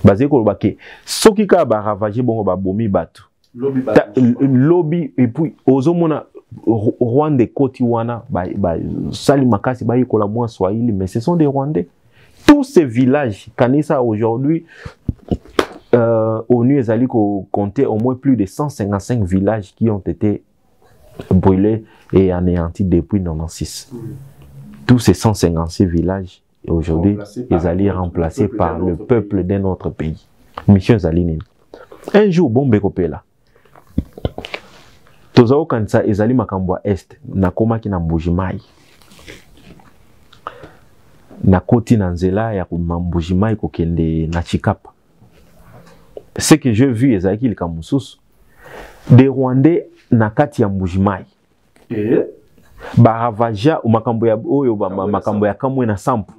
Bazé ko bake soki ka ba ravager bongo ba bomi batu. Lobby et puis ozomona Rwanda koti wana sali makasi ba yikola moi Swahili, mais ce sont des Rwandais. Tous ces villages kanisa aujourd'hui ONU ezali ko compter au moins plus de 155 villages qui ont été brûlés et anéantis depuis 96. Tous ces 156 villages aujourd'hui ezali remplacés par le peuple d'un autre pays. Mission Zalinine. Un jour bombe kopela tozao kanisa ezali makambo est nakoma ki na Mbujimai na koti na nzela ya Mbujimai kokende na Chikapa. Ce que j'ai vu ezali li kamususu des Rwandais na kati ya Mbujimai baravaja ou makambo ya oyo makambo ya kamwe na sampu.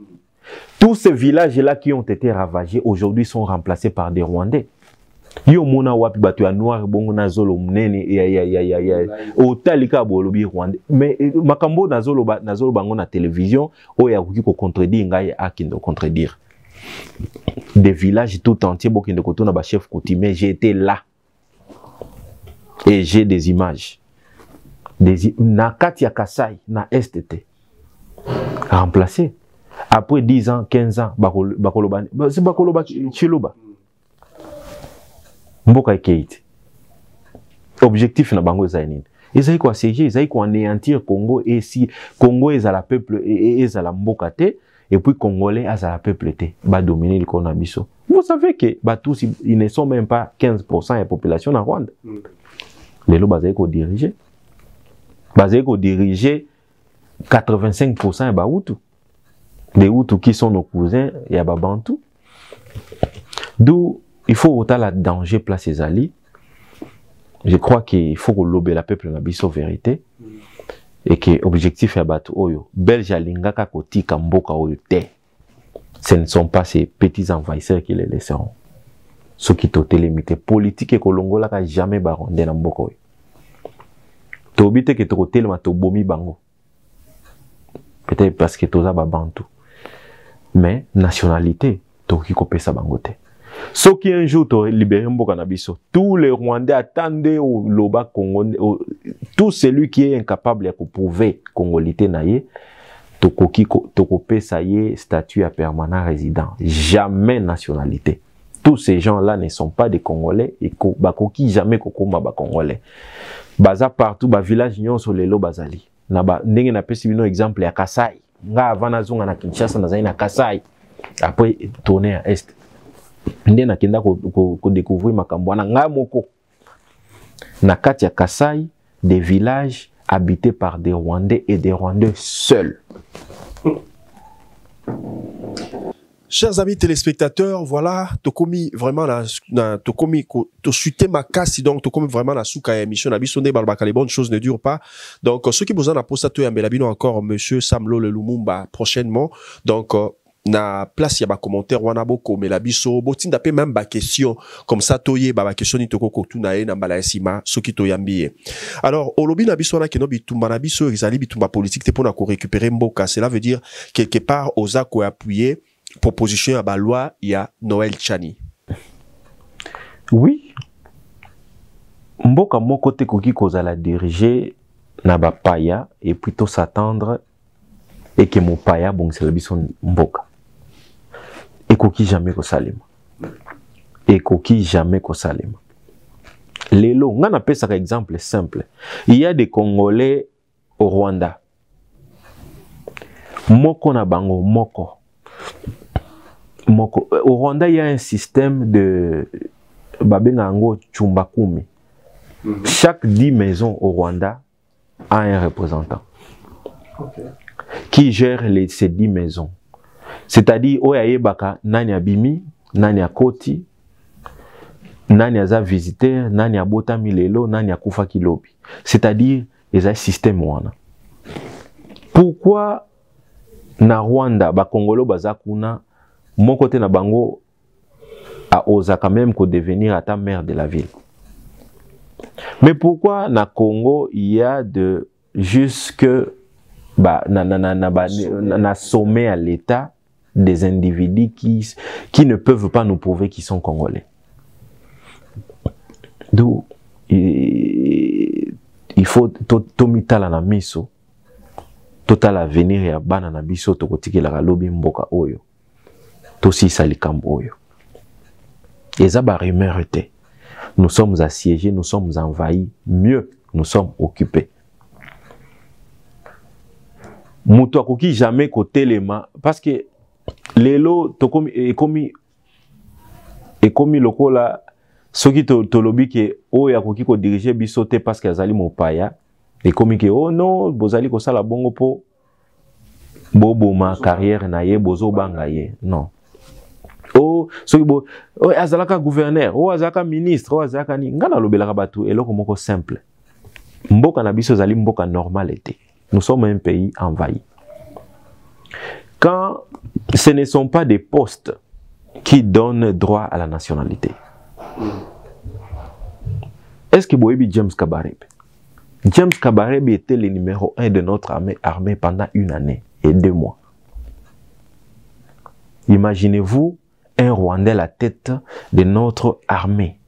Tous ces villages là qui ont été ravagés aujourd'hui sont remplacés par des Rwandais. Yo mona wapi batu ya noir bongo na zolo mnene ya otalika bolobi Rwanda, mais makambo na zolo bango na télévision o ya kuki ko contredire ngai akindo contredire des villages tout entiers bokindo kotona ba chef coutumier. J'ai été là et j'ai des images na kati ya Kasai na STT remplacé après 10 ans 15 ans bakoloba c'est bakoloba chiluba mboka keite. Objectif na bango za nini? ils aillent quoi siéger, ils aillent quoi anéantir Congo, et si Congo est à la peuple, et à la mbokate, et puis Congolais à la peuple, va dominer le Konabiso. Vous savez que tous, ils ne sont même pas 15% de la population en Rwanda. Les lots, ils vont diriger. Ils vont diriger 85% de Hutus. Les Hutus qui sont nos cousins, il y a Bantou. D'où il faut autant la danger place ses alliés. Je crois qu'il faut que la peuple n'a pas vérité. Et que l'objectif est battu oyo. Belge alingaka koti kamboka oyo te. Ce ne sont pas ces petits envahisseurs qui les laisseront. Ceux qui t'ont limité. Politique et Kolongola ka jamais baronde na mboka oyo. Tobite que t'ont tellement bomi bango. Peut-être parce que toza babantu. Mais nationalité, toki kopé sa bangote. Ce qui un jour t'aurait libéré mboka na biso, tous les Rwandais attendaient au loba congolais, tout celui qui est incapable de prouver congolité naie, tokoki tokopé ça y est statut à permanent résident, jamais nationalité. Tous ces gens-là ne sont pas des Congolais et bakoki jamais kokoma ba Congolais. Baza partout ba village nyon sur les lo bazali. Na ba ndenge na pesi bino exemple ya Kasai. Nga avana zonga na Kinshasa na zaina Kasai. Après tourner à est. Ndé na kenda ko découvrir makambo na nga moko. Na kati ya Kasai, des villages habités par des Rwandais et des Rwandais seuls. Chers amis téléspectateurs, voilà, tokomi vraiment tokomi to suite ma casse donc tokomi vraiment la souka émission na bisonde balbaka les bonnes choses ne durent pas. Donc ceux qui besoin na posta to ya melabino encore monsieur Samlo le Lumumba prochainement. Donc na place ya ba commentaire wana boko melabiso botinda pe même ba question comme ça toye ba question ni toko kotu na na mbala sima soki to yambiye. Alors olobi na biso na keno bitumba na biso ezali bitumba politique te pona ko récupérer mboka, cela veut dire quelque part oza ko appuyer proposition à la loi, il y a Noël Tchani. Oui. Mboka mon côté koki kozala diriger na ba paya et plutôt s'attendre et que mon paya bon c'est la bison mboka. Et koki jamais ko salima. Et koki jamais ko salima. Lelo ngana pesa exemple simple. Il y a des Congolais au Rwanda. Moko na bango moko. Au Rwanda, il y a un système de Babengango Chumbakumi. Chaque 10 maisons au Rwanda a un représentant qui gère ces 10 maisons. C'est-à-dire, Oyaye Baka, Nanya Bimi, Nanya Koti, Nanya Za visiteur, Nanya Bota Milelo, Nanya Kufa Kilobi. C'est-à-dire, il y a un système Rwanda. Pourquoi na Rwanda, Bakongolo Bazakuna, mon côté na bango a osé quand même devenir à ta maire de la ville. Mais pourquoi na Congo il y a de jusque na sommet à l'État des individus qui ne peuvent pas nous prouver qu'ils sont congolais. D'où il faut tomitala na miso total avenir ya bana na biso tokotiki la lobi mboka oyo. Tosi salikambo oyo. Eza ba rumeur était. Nous sommes assiégés, nous sommes envahis, mieux, nous sommes occupés. Muto akoki jamais côté lema parce que lelo tokomi ekomi lokola soki to lobi ke oyo akoki ko diriger biso te parce que azali mopaya ekomi ke oh non bozali ko sala bongo po bobo ma carrière na ye bozo banga ye non. Oh, soki bo, oh, azalaka gouverneur, oh, azalaka ministre, oh, azalaka ni, ngana lobelaka batu, eloko moko simple. Mboka na biso zali mboka normal été. Nous sommes un pays envahi. Quand ce ne sont pas des postes qui donnent droit à la nationalité. Est-ce que Boyebi James Kabarebe? James Kabarebe était le numéro 1 de notre armée pendant 1 année et 2 mois. Imaginez-vous un Rwandais à la tête de notre armée.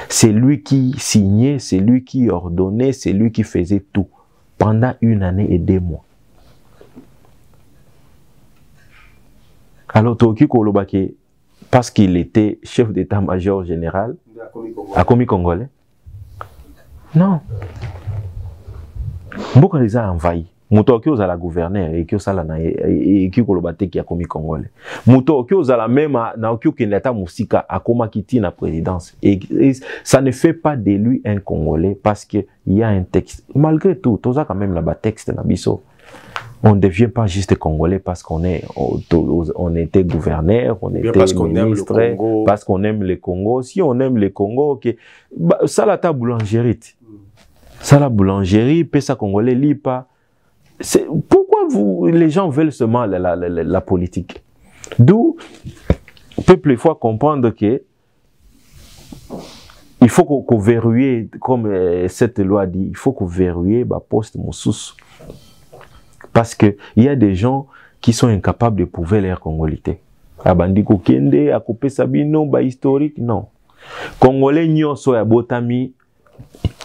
C'est lui qui signait, c'est lui qui ordonnait, c'est lui qui faisait tout. Pendant 1 année et 2 mois. Alors, Toki Kolobake, parce qu'il était chef d'état-major général, à Komi Congolais. Non. Mboka les a envahi. Muto qui osala gouverneur et qui osala na et qui kolobate qui a commis congolais. Muto qui osala même na qui kendata musika a koma kiti na présidence et ça ne fait pas de lui un congolais parce que il y a un texte. Malgré tout, toza quand même là-bas texte na biso. On ne devient pas juste congolais parce qu'on était gouverneur, on était ministre, parce qu'on aime le Congo. Si on aime le Congo, ok, bah, ça la ta boulangerie. Ça la boulangerie, pesa congolais lit pas. Pourquoi les gens veulent seulement la politique? D'où, peuple, il faut comprendre que il faut qu'on verrouille, comme cette loi dit, il faut qu'on verrouille bah, poste moussous. Parce qu'il y a des gens qui sont incapables de prouver leur congolité. Abandi kokende, akope sabino, ba historique, non. Congolais nyonso ya botami,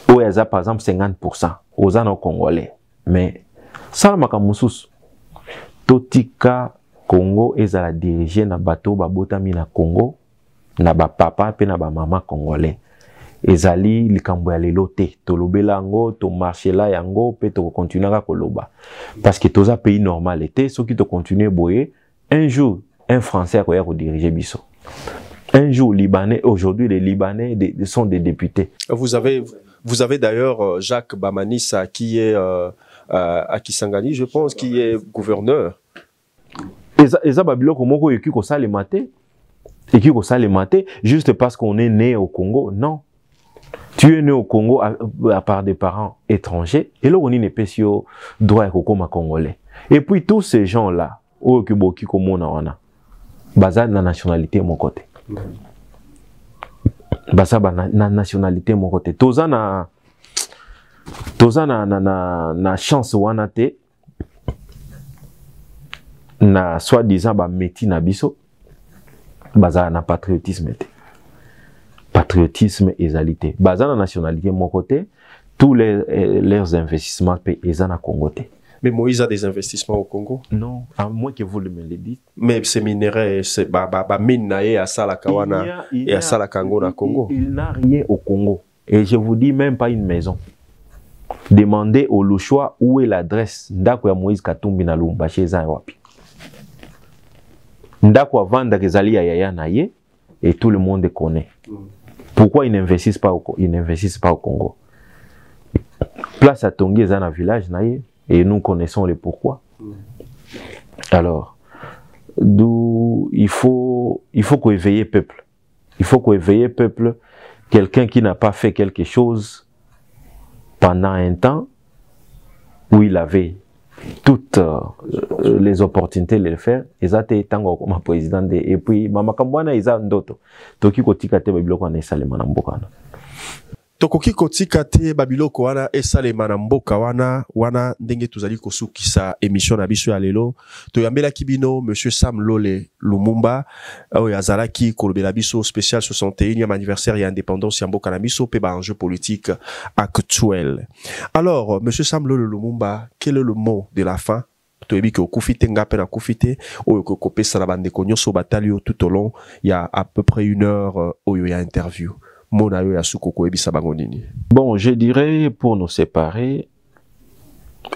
oyaza par exemple 50%, oza no congolais. Mais, ça maka moussous. Totika Congo ezala dirigé na bateau ba botami na Congo, na ba papa pe na ba mama congolais. Ezali likambo ya lelo te tolobela yango to marché la yango pe to continuera koloba parce que toza pays normal était ceux qui te continuer boyer un jour un français a ko diriger biso un jour libanais aujourd'hui les libanais sont des députés. Vous avez d'ailleurs Jacques Bamanissa qui est à Kisangani je pense qui est gouverneur. Eza babiloko moko yeki ko sale maté et qui ko sale maté juste parce qu'on est né au Congo non. Tu es né au Congo à part des parents étrangers et là on n'est pas sur droit comme congolais. Et puis tous ces gens-là, au Kiboki comme on a, basé na nationalité mon côté. Basé na nationalité mon côté. Toza na chance wanate na soi-disant ba métier na biso basé na patriotisme. Patriotisme et égalité. Basé la nationalité mon côté, tous leurs investissements paient na Congo. Mais Moïse a des investissements au Congo? Non, à moins que vous me le dites. Mais ces minéraux, c'est mine à Salakawana et à Salakango na Congo. Il n'a rien au Congo. Et je vous dis même pas une maison. Demandez au Louchois où est l'adresse d'Ako ya Moïse Katumbi na Lumbashi za wapi. Ndako vendre kezali ya yaya na ye et tout le monde connaît. Pourquoi ils n'investissent pas au Congo? Place à Tongi dans un village et nous connaissons le pourquoi. Alors, d'où il faut qu'on éveille le peuple. Il faut qu'on éveille le peuple. Quelqu'un qui n'a pas fait quelque chose pendant un temps où il avait toutes les opportunités de le faire, ils étaient tango comme président et puis mama kambwana ils ont ndoto toki kotika te babiloko na esalema na mboka wana tokoki kotika te babiloko wana esalema na mboka wana ndenge tozali kosukisa émission na biso ya lelo toyambela kibino monsieur Sam Lole Lumumba oyo azalaki kolobela biso spécial 61e anniversaire ya indépendance ya mboka na biso pe ba enjeu politique actuel. Alors monsieur Sam Lole Lumumba, quel est le mot de la fin? Toyebi ke okufite ngape na kufite oyo kokopesa na bandeko nyonso batalio tout au long il y a à peu près 1 heure oyo ya interview. Bon, je dirais pour nous séparer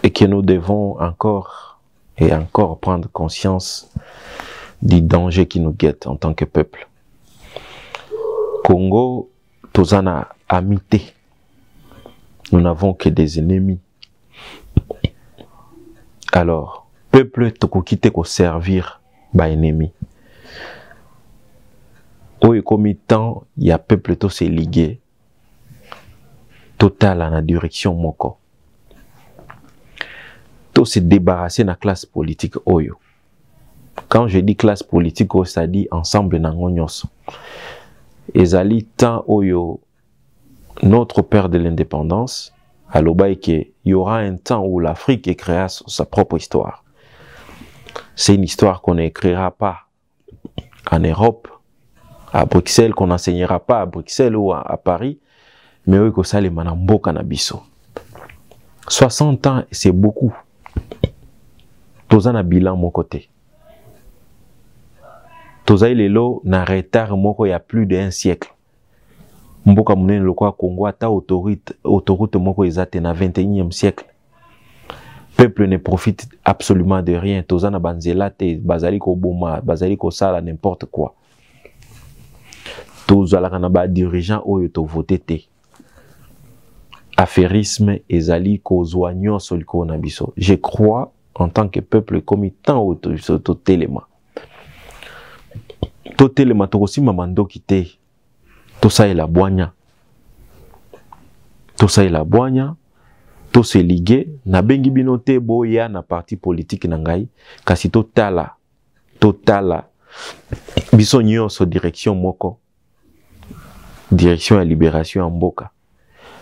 et que nous devons encore et encore prendre conscience du danger qui nous guette en tant que peuple. Congo, tozana amité. Nous n'avons que des ennemis. Alors, peuple toko kite ko servir ba ennemi. Au comitant, il y a peuple tout se ligué total en la direction moko. Tout se débarrasser de la classe politique oyo. Quand je dis classe politique, ça dit ensemble nangonyos. Ezali tant oyo notre père de l'indépendance, à l'obaïke, il y aura un temps où l'Afrique écrira sa propre histoire. C'est une histoire qu'on n'écrira pas en Europe, à Bruxelles, qu'on n'enseignera pas à Bruxelles ou à Paris, mais oui, que ça les manambo canabiso. 60 ans, c'est beaucoup. Toza na bilan mon côté. Toza lelo na retard moko il y a plus d'un siècle. Mboka munene lokwa Congo ata autoroute moko ezate na 21e siècle. peuple ne profite absolument de rien. Tozana banzela te, bazali ko boma, bazali ko sala n'importe quoi. Tozala kana ba dirigeant oyo to voté te. Affairisme ezali ko zoanyo soliko na biso. Je crois en tant que peuple comme tant auto téléma. To téléma to aussi mamando kité. To sa la boanya. To sa la boanya. To se ligue na bengi binote boya na parti politique na ngai kasi to tala biso nyonso direction moko direction ya libération ya mboka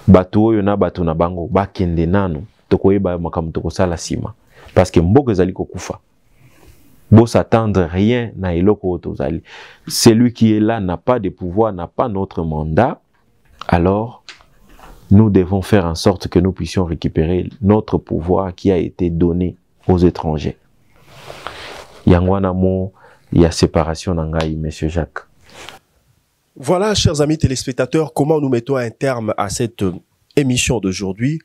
bato oyo na bato na bango bakende nanu tokoyeba makambo tokosala sima parce que mboka ezali kokufa bo s'attendre rien na eloko tozali celui qui est là n'a pas de pouvoir, n'a pas notre mandat, alors nous devons faire en sorte que nous puissions récupérer notre pouvoir qui a été donné aux étrangers. Yangwana mo, il y a séparation nangai, monsieur Jacques. Voilà, chers amis téléspectateurs, comment nous mettons un terme à cette émission d'aujourd'hui.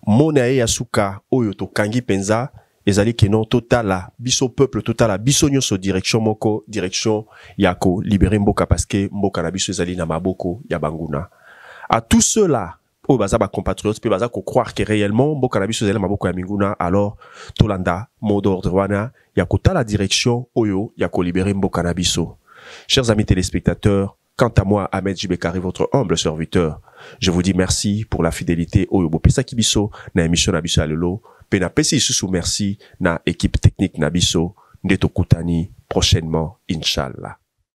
Monae Yasuka Oyoto Kangi Penza, ezali kenon totala, biso peuple totala, biso nyoso direction moko, direction yako, libérer mboka parce que mboka na biso ezali na maboko ya banguna. À tous ceux-là, au baza ba compatriotes, pe baza ko croire que réellement mboka na biso ezali na maboko ya minguna, alors tolanda mot d'ordre wana yako ta la direction oyo yako libérer mboka na biso. Chers amis téléspectateurs, quant à moi, Ahmed JB Kari, votre humble serviteur, je vous dis merci pour la fidélité oyo bopesa kibiso na émission na biso alelo, pe na pesi sous merci na équipe technique na biso, ndeto kutani prochainement, Inch'Allah.